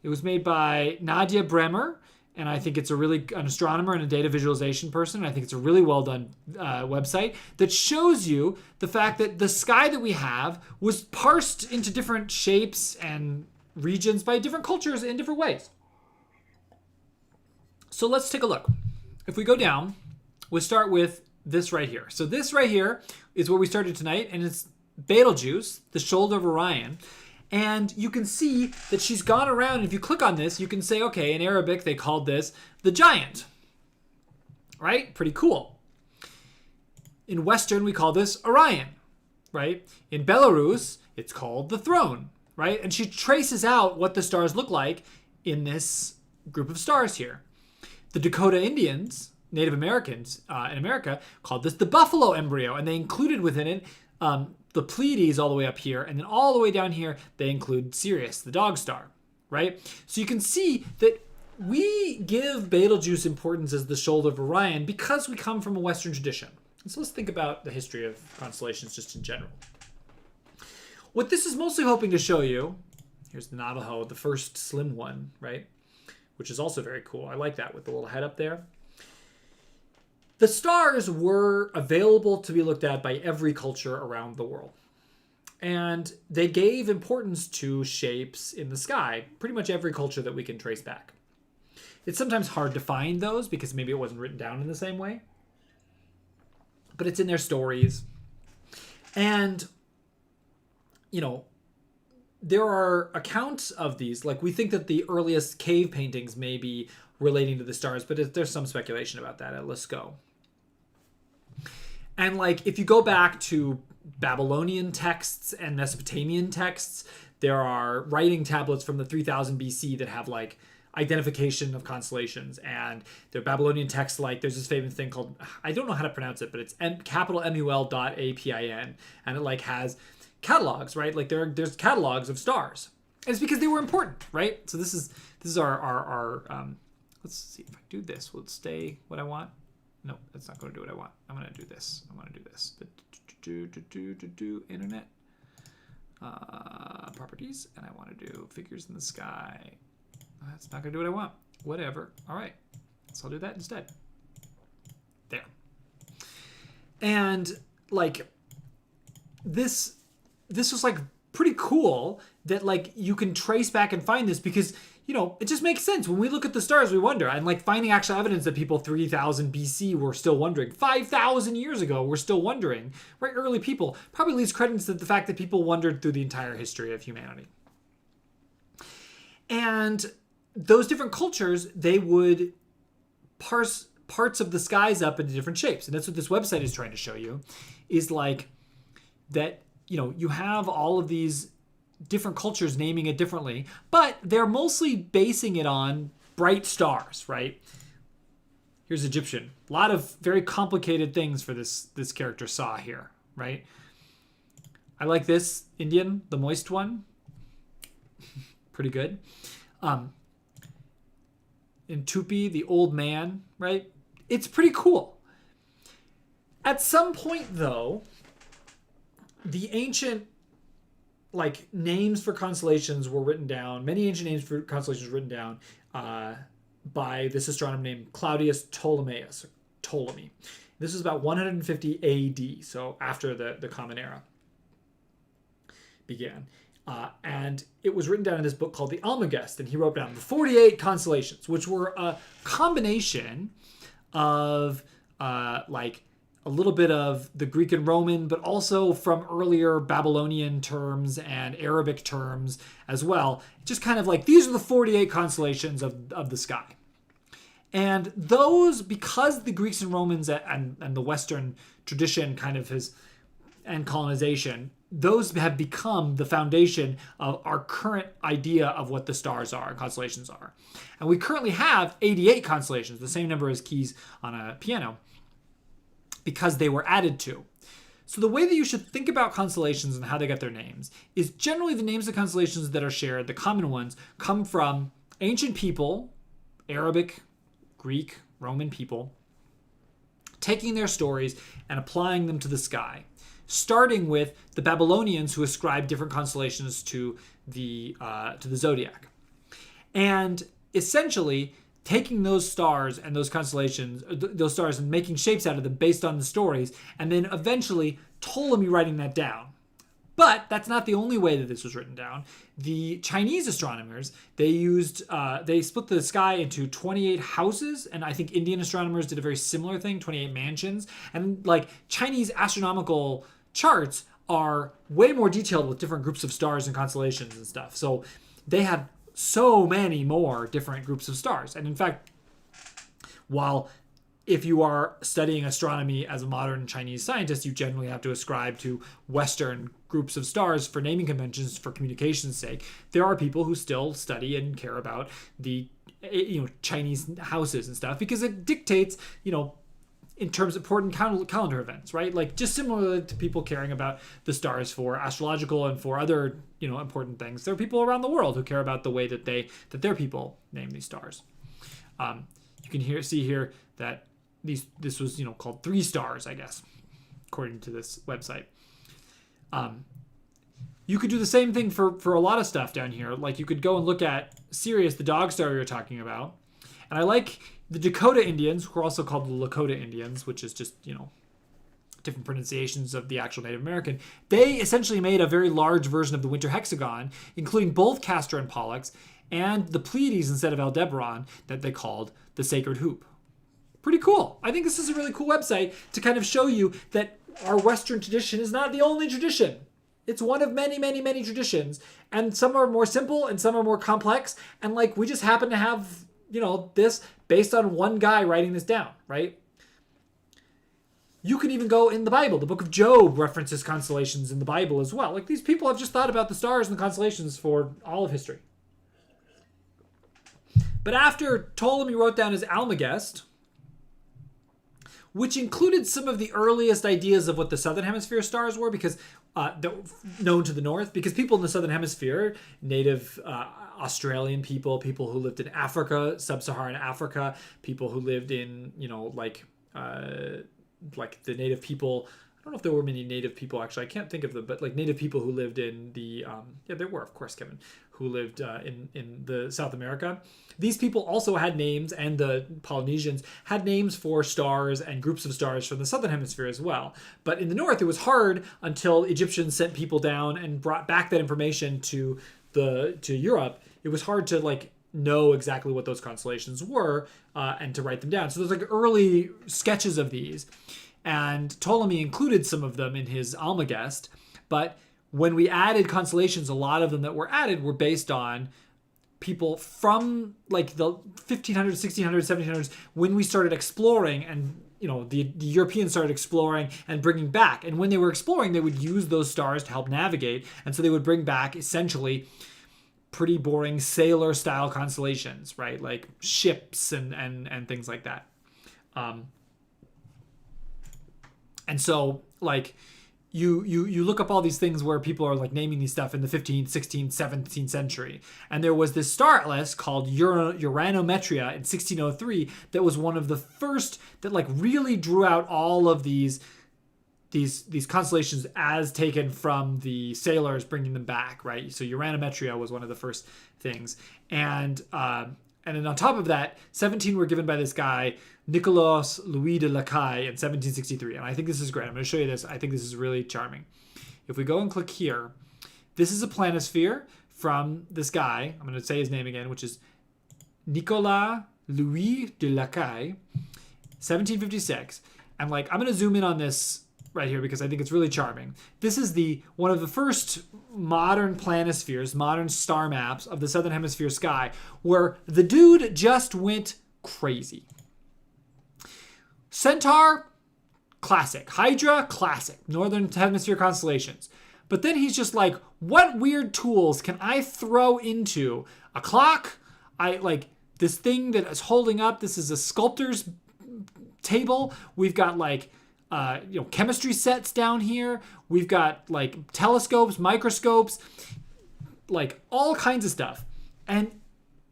It was made by Nadia Bremer, and I think it's an astronomer and a data visualization person. I think it's a really well done website that shows you the fact that the sky that we have was parsed into different shapes and regions by different cultures in different ways. So let's take a look. If we go down, we'll start with this right here. So this right here is where we started tonight, and it's Betelgeuse, the shoulder of Orion. And you can see that she's gone around, and if you click on this, you can say, okay, in Arabic, they called this the giant, right? Pretty cool. In Western, we call this Orion, right? In Belarus, it's called the throne, right? And she traces out what the stars look like in this group of stars here. The Dakota Indians, Native Americans in America, called this the buffalo embryo, and they included within it the Pleiades all the way up here, and then all the way down here, they include Sirius, the dog star, right? So you can see that we give Betelgeuse importance as the shoulder of Orion because we come from a Western tradition. And so let's think about the history of constellations just in general. What this is mostly hoping to show you, here's the Navajo, the first slim one, right? Which is also very cool. I like that with the little head up there. The stars were available to be looked at by every culture around the world. And they gave importance to shapes in the sky, pretty much every culture that we can trace back. it's sometimes hard to find those because maybe it wasn't written down in the same way. But it's in their stories. And, you know, there are accounts of these. Like, we think that the earliest cave paintings may be relating to the stars, but there's some speculation about that. Let's go. And, like, if you go back to Babylonian texts and Mesopotamian texts, there are writing tablets from the 3000 BC that have, like, identification of constellations. And there are Babylonian texts, like, there's this famous thing called, I don't know how to pronounce it, but it's capital MUL.APIN. And it, like, has catalogs, right? Like, there's catalogs of stars. And it's because they were important, right? So this is our let's see if I do this, will it stay what I want? No, that's not going to do what I want. I'm going to do this. I want to do this. Internet properties, and I want to do figures in the sky. That's not going to do what I want. Whatever. All right. So I'll do that instead. There. And, like, this was, like, pretty cool that, like, you can trace back and find this because, you know, it just makes sense. When we look at the stars, we wonder. And, like, finding actual evidence that people 3000 BC were still wondering. 5,000 years ago, we're still wondering. Right? Early people. Probably leaves credence to the fact that people wondered through the entire history of humanity. And those different cultures, they would parse parts of the skies up into different shapes. And that's what this website is trying to show you, is like that, you know, you have all of these different cultures naming it differently, but they're mostly basing it on bright stars, right? Here's Egyptian. A lot of very complicated things for this character saw here, right? I like this Indian, the moist one. Pretty good. In Tupi, the old man, right? It's pretty cool. At some point, though, the ancient, like, names for constellations were written down. Many ancient names for constellations were written down by this astronomer named Claudius Ptolemy. This is about 150 AD, so after the Common Era began. And it was written down in this book called the Almagest, and he wrote down the 48 constellations, which were a combination of like a little bit of the Greek and Roman, but also from earlier Babylonian terms and Arabic terms as well. Just kind of like, these are the 48 constellations of the sky. And those, because the Greeks and Romans and the Western tradition kind of has, and colonization, those have become the foundation of our current idea of what the stars are and constellations are. And we currently have 88 constellations, the same number as keys on a piano, because they were added to. So the way that you should think about constellations and how they got their names is generally the names of constellations that are shared, the common ones, come from ancient people, Arabic, Greek, Roman people, taking their stories and applying them to the sky. Starting with the Babylonians, who ascribed different constellations to the zodiac, and essentially taking those stars and those constellations, those stars, and making shapes out of them based on the stories, and then eventually Ptolemy writing that down. But that's not the only way that this was written down. The Chinese astronomers, they split the sky into 28 houses, and I think Indian astronomers did a very similar thing, 28 mansions, and like Chinese astronomical charts are way more detailed with different groups of stars and constellations and stuff. So they have so many more different groups of stars. And in fact, while if you are studying astronomy as a modern Chinese scientist, you generally have to ascribe to Western groups of stars for naming conventions for communication's sake, there are people who still study and care about the, you know, Chinese houses and stuff, because it dictates, you know, in terms of important calendar events, right? Like just similar to people caring about the stars for astrological and for other, you know, important things. There are people around the world who care about the way that their people name these stars. You can see here that this was, you know, called 3 stars, I guess, according to this website. You could do the same thing for a lot of stuff down here. Like you could go and look at Sirius, the dog star we were talking about. And I like the Dakota Indians, who are also called the Lakota Indians, which is just, you know, different pronunciations of the actual Native American. They essentially made a very large version of the Winter Hexagon, including both Castor and Pollux, and the Pleiades instead of Aldebaran, that they called the Sacred Hoop. Pretty cool. I think this is a really cool website to kind of show you that our Western tradition is not the only tradition. It's one of many, many, many traditions. And some are more simple and some are more complex. And like, we just happen to have, you know, this based on one guy writing this down, right? You can even go in the Bible. The book of Job references constellations in the Bible as well. Like, these people have just thought about the stars and the constellations for all of history. But after Ptolemy wrote down his Almagest, which included some of the earliest ideas of what the Southern Hemisphere stars were, because known to the north, because people in the Southern Hemisphere, native Australian people who lived in Africa, sub-Saharan Africa, people who lived in, you know, like the native people. I don't know if there were many native people, actually. I can't think of them, but like native people who lived in the, yeah, there were, of course, Kevin, who lived in the South America. These people also had names, and the Polynesians had names for stars and groups of stars from the Southern Hemisphere as well. But in the north, it was hard until Egyptians sent people down and brought back that information to Europe. It was hard to like know exactly what those constellations were and to write them down. So there's like early sketches of these. And Ptolemy included some of them in his Almagest. But when we added constellations, a lot of them that were added were based on people from like the 1500s, 1600s, 1700s, when we started exploring, and you know, the Europeans started exploring and bringing back. And when they were exploring, they would use those stars to help navigate. And so they would bring back essentially pretty boring sailor style constellations, right? Like ships and things like that. And so, like, you look up all these things where people are, like, naming these stuff in the 15th, 16th, 17th century. And there was this star atlas called Uranometria in 1603 that was one of the first that, like, really drew out all of these constellations as taken from the sailors bringing them back, right? So Uranometria was one of the first things. And then on top of that, 17 were given by this guy, Nicolas Louis de Lacaille, in 1763. And I think this is great. I'm going to show you this. I think this is really charming. If we go and click here, this is a planosphere from this guy. I'm going to say his name again, which is Nicolas Louis de Lacaille, 1756. And like, I'm going to zoom in on this right here because I think it's really charming. This is one of the first modern planispheres, modern star maps of the Southern Hemisphere sky, where the dude just went crazy. Centaur, classic. Hydra, classic. Northern Hemisphere constellations. But then he's just like, what weird tools can I throw into a clock? I like this thing that is holding up. This is a sculptor's table. We've got like chemistry sets down here. We've got like telescopes, microscopes, like all kinds of stuff. And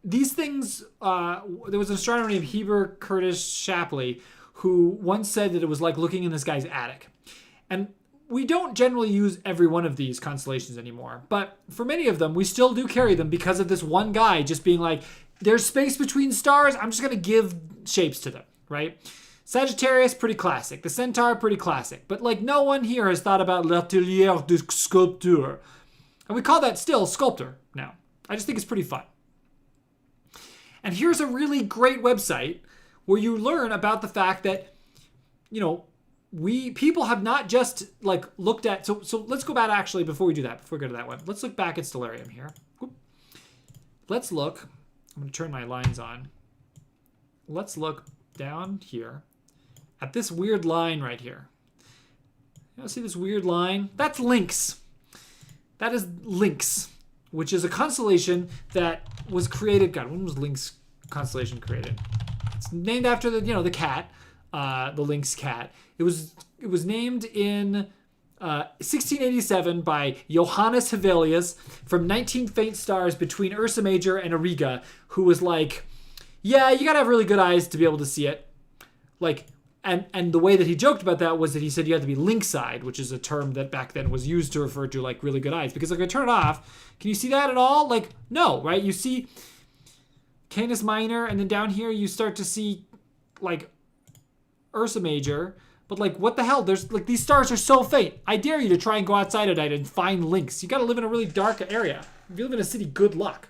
these things, there was an astronomer named Heber Curtis Shapley who once said that it was like looking in this guy's attic. And we don't generally use every one of these constellations anymore, but for many of them, we still do carry them because of this one guy just being like, there's space between stars, I'm just going to give shapes to them, right? Sagittarius, pretty classic. The Centaur, pretty classic. But like no one here has thought about l'atelier de sculpture. And we call that still sculptor now. I just think it's pretty fun. And here's a really great website where you learn about the fact that, you know, people have not just like looked at, so let's go back actually before we do that, before we go to that one. Let's look back at Stellarium here. Let's look, I'm going to turn my lines on. Let's look down here at this weird line right here. You know, see this weird line? That's Lynx. That is Lynx, which is a constellation that was created. God, when was Lynx constellation created? It's named after the cat, the lynx cat. It was named in 1687 by Johannes Hevelius from 19 faint stars between Ursa Major and Auriga, who was like, yeah, you gotta have really good eyes to be able to see it. Like, and the way that he joked about that was that he said you had to be lynx-eyed, which is a term that back then was used to refer to like really good eyes. Because like I turn it off, can you see that at all? Like, no, right? You see Canis Minor, and then down here you start to see like Ursa Major, But like, what the hell? There's like, these stars are so faint. I dare you to try and go outside at night and find links. You got to live in a really dark area. If you live in a city, good luck.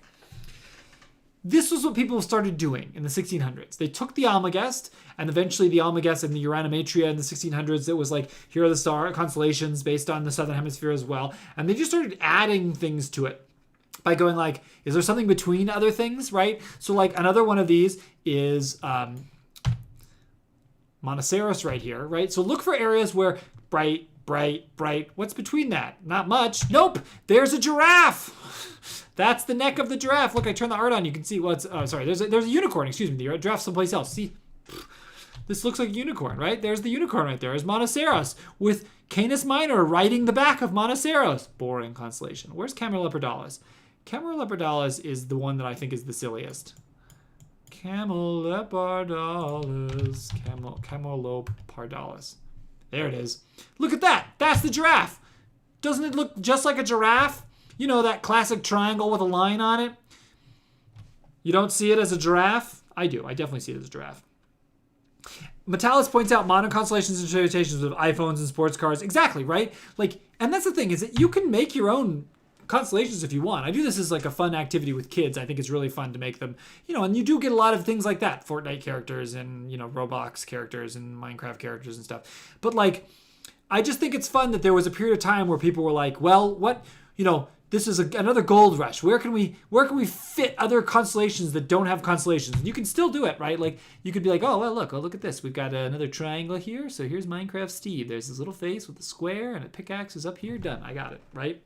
This was what people started doing in the 1600s. They took the Almagest, and eventually the Almagest and the Uranometria in the 1600s, it was like, here are the star constellations based on the southern hemisphere as well. And they just started adding things to it by going like, is there something between other things, right? So like another one of these is Monoceros right here, right? So look for areas where bright, bright, bright. What's between that? Not much. Nope, there's a giraffe. That's the neck of the giraffe. Look, I turned the art on. You can see what's, oh, sorry, there's a unicorn. Excuse me, the giraffe's someplace else. See, this looks like a unicorn, right? There's the unicorn right there. There's Monoceros with Canis Minor riding the back of Monoceros. Boring constellation. Where's Camelopardalis? Camelopardalis is the one that I think is the silliest. Camelopardalis. Camelopardalis. There it is. Look at that. That's the giraffe. Doesn't it look just like a giraffe? You know, that classic triangle with a line on it? You don't see it as a giraffe? I do. I definitely see it as a giraffe. Metalis points out modern constellations and chariotations with iPhones and sports cars. Exactly, right? Like, and that's the thing, is that you can make your own constellations if you want. I do this as like a fun activity with kids. I think it's really fun to make them, you know, and you do get a lot of things like that. Fortnite characters and, you know, Roblox characters and Minecraft characters and stuff. But like, I just think it's fun that there was a period of time where people were like, well, what, you know, this is another gold rush. Where can we fit other constellations that don't have constellations? And you can still do it, right? Like you could be like, oh, well, look at this. We've got another triangle here. So here's Minecraft Steve. There's this little face with a square and a pickaxe is up here. Done. I got it, right?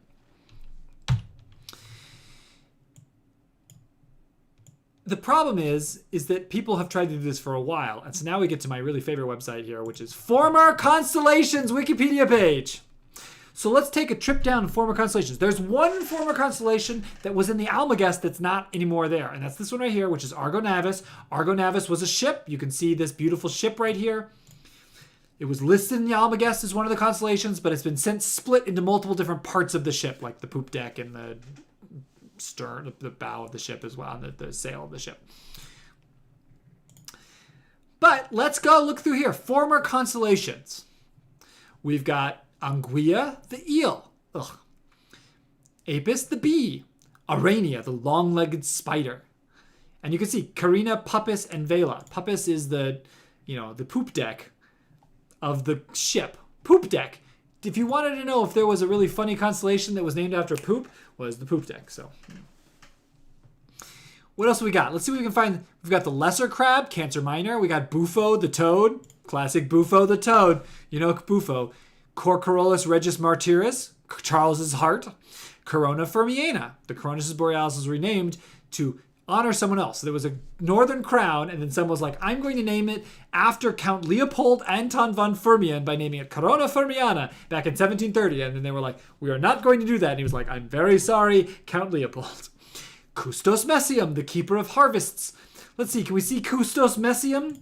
The problem is that people have tried to do this for a while. And so now we get to my really favorite website here, which is Former Constellations Wikipedia page. So let's take a trip down to former constellations. There's one former constellation that was in the Almagest that's not anymore there. And that's this one right here, which is Argo Navis. Argo Navis was a ship. You can see this beautiful ship right here. It was listed in the Almagest as one of the constellations, but it's been since split into multiple different parts of the ship, like the poop deck and the stern, the bow of the ship as well, and the sail of the ship. But let's go look through here. Former constellations. We've got Anguilla, the eel. Ugh. Apis, the bee. Arania, the long-legged spider. And you can see Carina, Puppis, and Vela. Puppis is the, you know, the poop deck of the ship. Poop deck. If you wanted to know if there was a really funny constellation that was named after poop, was the poop deck. So, what else we got? Let's see what we can find. We've got the lesser crab, Cancer Minor. We got Bufo, the toad. Classic Bufo, the toad. You know Bufo. Corcorolus Regis Martyris, Charles's heart. Corona Fermiana. The Coronis Borealis was renamed to honor someone else. So there was a northern crown, and then someone was like, I'm going to name it after Count Leopold Anton von Fermian by naming it Corona Fermiana back in 1730. And then they were like, we are not going to do that. And he was like, I'm very sorry, Count Leopold. Custos Messium, the keeper of harvests. Let's see, can we see Custos Messium?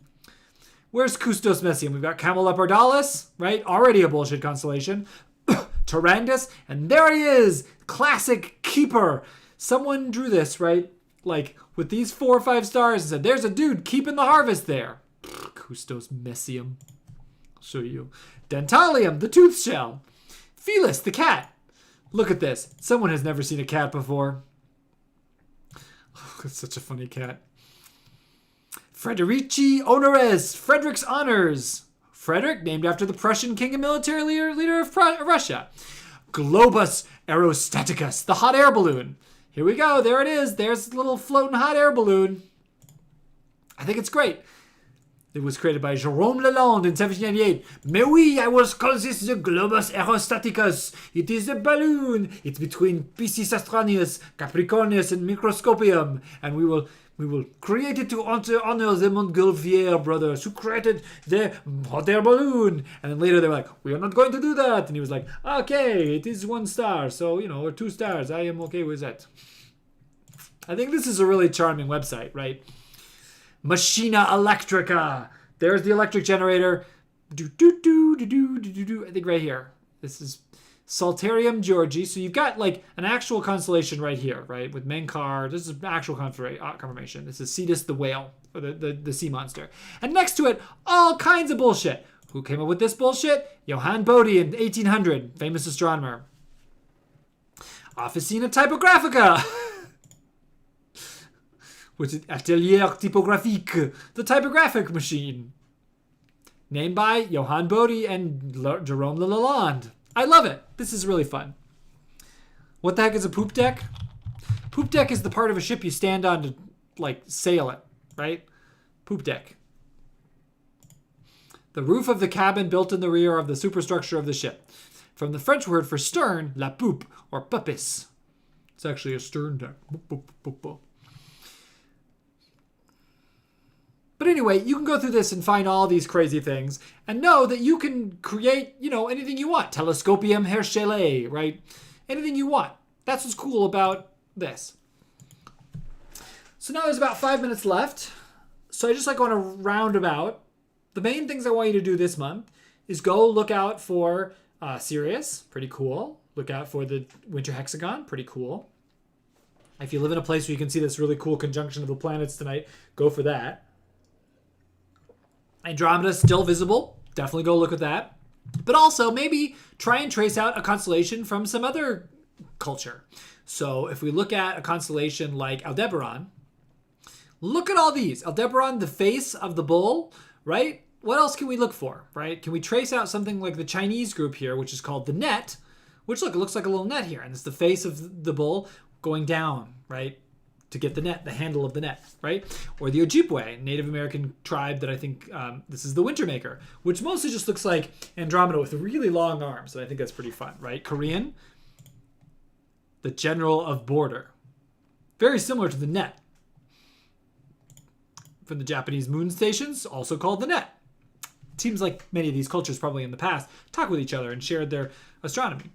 Where's Custos Messium? We've got Camelopardalis, right? Already a bullshit constellation. Tarandus, and there he is! Classic keeper. Someone drew this, right? Like, with these 4 or 5 stars and said, there's a dude keeping the harvest there. Custos Messium. I'll show you. Dentalium, the tooth shell. Felis, the cat. Look at this. Someone has never seen a cat before. Oh, it's such a funny cat. Frederici Honores, Frederick's honors. Frederick, named after the Prussian king and military leader of Russia. Globus Aerostaticus, the hot air balloon. Here we go. There it is. There's a little floating hot air balloon. I think it's great. It was created by Jérôme Lalande in 1798. Mais oui, I will call this the Globus Aerostaticus. It is a balloon. It's between Piscis Astranius, Capricornus, and Microscopium. And we will create it to honor the Montgolfier brothers who created the hot air balloon. And then later they were like, we are not going to do that. And he was like, okay, it is 1 star. So, you know, or 2 stars. I am okay with that. I think this is a really charming website, right? Machina Electrica. There's the electric generator. I think right here. This is Saltarium Georgi. So you've got like an actual constellation right here, right? With Menkar. This is actual confirmation. This is Cetus the whale, or the sea monster. And next to it, all kinds of bullshit. Who came up with this bullshit? Johann Bode in 1800, famous astronomer. Officina Typographica, which is Atelier Typographique, the typographic machine. Named by Johann Bode and Jerome Lalande. I love it. This is really fun. What the heck is a poop deck? Poop deck is the part of a ship you stand on to, like, sail it, right? Poop deck. The roof of the cabin built in the rear of the superstructure of the ship. From the French word for stern, la poupe, or pupis. It's actually a stern deck. But anyway, you can go through this and find all these crazy things and know that you can create, anything you want. Telescopium Herscheli, right? Anything you want. That's what's cool about this. So now there's about 5 minutes left. So I just want to round about. The main things I want you to do this month is go look out for Sirius, pretty cool. Look out for the Winter Hexagon, pretty cool. If you live in a place where you can see this really cool conjunction of the planets tonight, go for that. Andromeda still visible. Definitely go look at that. But also maybe try and trace out a constellation from some other culture. So if we look at a constellation like Aldebaran, look at all these. Aldebaran, the face of the bull, right? What else can we look for, right? Can we trace out something like the Chinese group here, which is called the net, which look, it looks like a little net here. And it's the face of the bull going down, right? To get the net, the handle of the net, right? Or the Ojibwe, Native American tribe that I think, this is the Wintermaker, which mostly just looks like Andromeda with really long arms. And I think that's pretty fun, right? Korean, the General of Border. Very similar to the net. From the Japanese moon stations, also called the net. Seems like many of these cultures probably in the past talked with each other and shared their astronomy.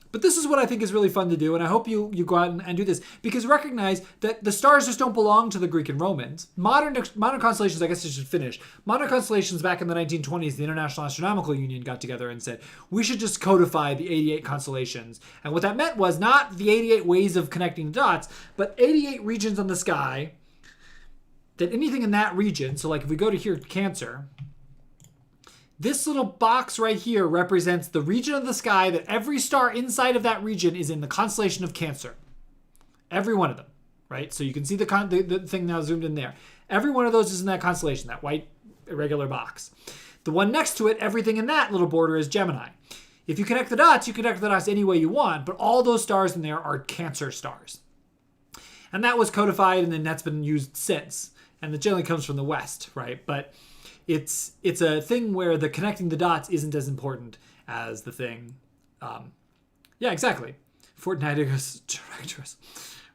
But this is what I think is really fun to do, and I hope you go out and do this, because recognize that the stars just don't belong to the Greek and Romans. Modern constellations, I guess I should finish. Modern constellations back in the 1920s, the International Astronomical Union got together and said, we should just codify the 88 constellations. And what that meant was not the 88 ways of connecting dots, but 88 regions on the sky, that anything in that region, so like if we go to here, Cancer, this little box right here represents the region of the sky that every star inside of that region is in the constellation of Cancer. Every one of them, right? So you can see the thing now zoomed in there. Every one of those is in that constellation, that white irregular box. The one next to it, everything in that little border is Gemini. If you connect the dots, you connect the dots any way you want, but all those stars in there are Cancer stars. And that was codified, and then that's been used since. And it generally comes from the West, right? But it's a thing where the connecting the dots isn't as important as the thing. Yeah, exactly. Fortnighters directors.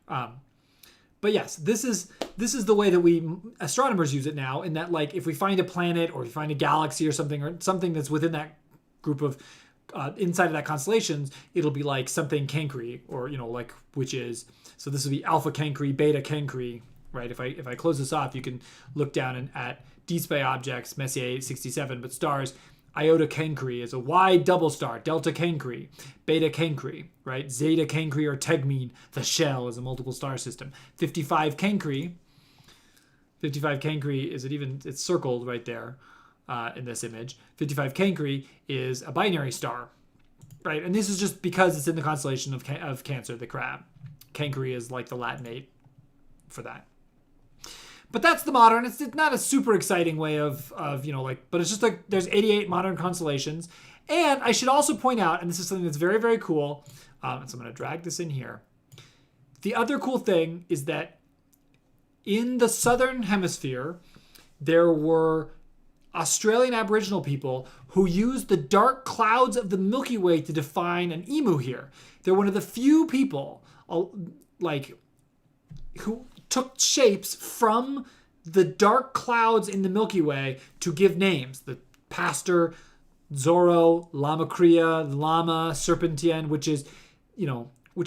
But yes, this is the way that we astronomers use it now. In that, like, if we find a planet or we find a galaxy or something that's within that group of inside of that constellations, it'll be like something Cancri, or like, which is, so this will be Alpha Cancri, Beta Cancri, right? If I close this off, you can look down at deep space objects, Messier 67, but stars. Iota Cancri is a wide double star, Delta Cancri, Beta Cancri, right? Zeta Cancri or Tegmine, the shell, is a multiple star system. 55 Cancri is it's circled right there in this image. 55 Cancri is a binary star, right? And this is just because it's in the constellation of Cancer, the crab. Cancri is like the Latinate for that. But that's the modern. It's not a super exciting way of but it's just like there's 88 modern constellations. And I should also point out, and this is something that's very, very cool, and so I'm going to drag this in here. The other cool thing is that in the southern hemisphere, there were Australian Aboriginal people who used the dark clouds of the Milky Way to define an emu here. They're one of the few people who took shapes from the dark clouds in the Milky Way to give names. The Pastor, Zorro, Lama Crea, Lama, Serpentine, which I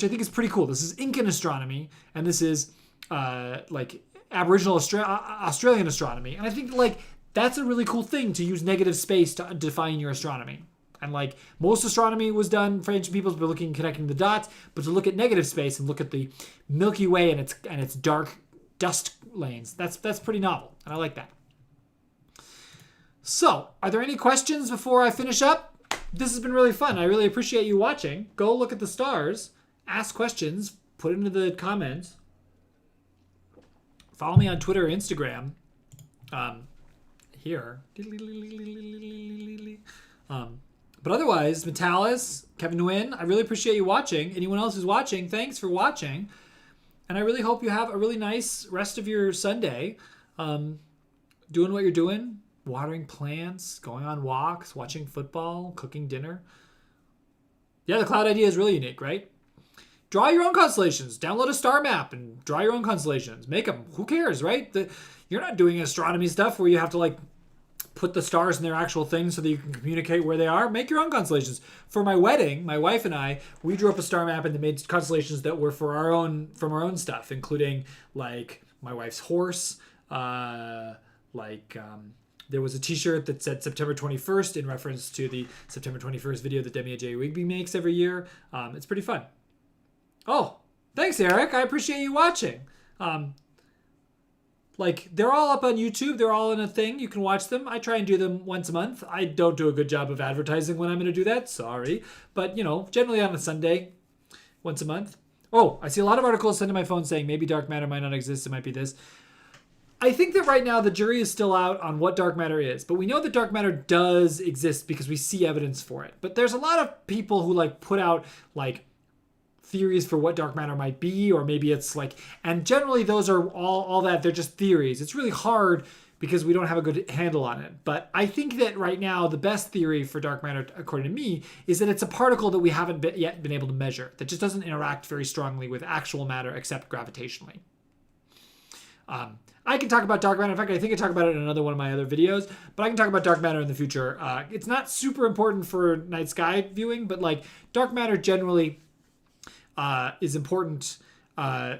think is pretty cool. This is Incan astronomy, and this is Aboriginal Australian astronomy. And I think that's a really cool thing, to use negative space to define your astronomy. And most astronomy was done for ancient peoples by connecting the dots, but to look at negative space and look at the Milky Way and its dark dust lanes, that's pretty novel, and I like that. So, are there any questions before I finish up? This has been really fun. I really appreciate you watching. Go look at the stars, ask questions, put it into the comments. Follow me on Twitter or Instagram. Here. But otherwise, Metalis, Kevin Nguyen, I really appreciate you watching. Anyone else who's watching, thanks for watching. And I really hope you have a really nice rest of your Sunday. Doing what you're doing. Watering plants, going on walks, watching football, cooking dinner. Yeah, the cloud idea is really unique, right? Draw your own constellations. Download a star map and draw your own constellations. Make them. Who cares, right? You're not doing astronomy stuff where you have to like put the stars in their actual things so that you can communicate where they are. Make your own constellations. For my wedding, my wife and I, we drew up a star map and made constellations that were for our own, from our own stuff, including like my wife's horse, there was a t-shirt that said September 21st in reference to the September 21st video that Demi J. Wigby makes every year. It's pretty fun. Oh, thanks, Eric. I appreciate you watching. They're all up on YouTube. They're all in a thing. You can watch them. I try and do them once a month. I don't do a good job of advertising when I'm going to do that. Sorry. But, generally on a Sunday, once a month. Oh, I see a lot of articles sent to my phone saying maybe dark matter might not exist. It might be this. I think that right now the jury is still out on what dark matter is, but we know that dark matter does exist because we see evidence for it. But there's a lot of people who put out theories for what dark matter might be, or maybe it's and generally those are all that they're just theories. It's really hard because we don't have a good handle on it. But I think that right now the best theory for dark matter, according to me, is that it's a particle that we haven't yet been able to measure, that just doesn't interact very strongly with actual matter except gravitationally. I can talk about dark matter. In fact, I think I talk about it in another one of my other videos, but I can talk about dark matter in the future. It's not super important for night sky viewing, but dark matter generally is important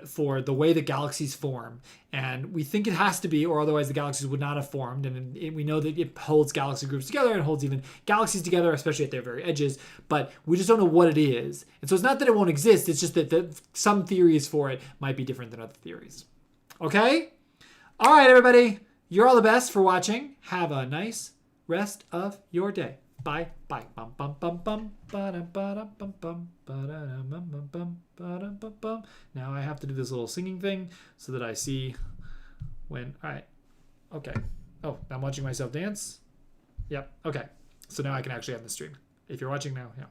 for the way that galaxies form. And we think it has to be, or otherwise the galaxies would not have formed. And we know that it holds galaxy groups together and holds even galaxies together, especially at their very edges. But we just don't know what it is. And so it's not that it won't exist. It's just that some theories for it might be different than other theories. Okay? All right, everybody. You're all the best for watching. Have a nice rest of your day. Bye. Bye. Now I have to do this little singing thing so that I see when... All right. Okay. Oh, I'm watching myself dance. Yep. Okay. So now I can actually have the stream. If you're watching now, yeah.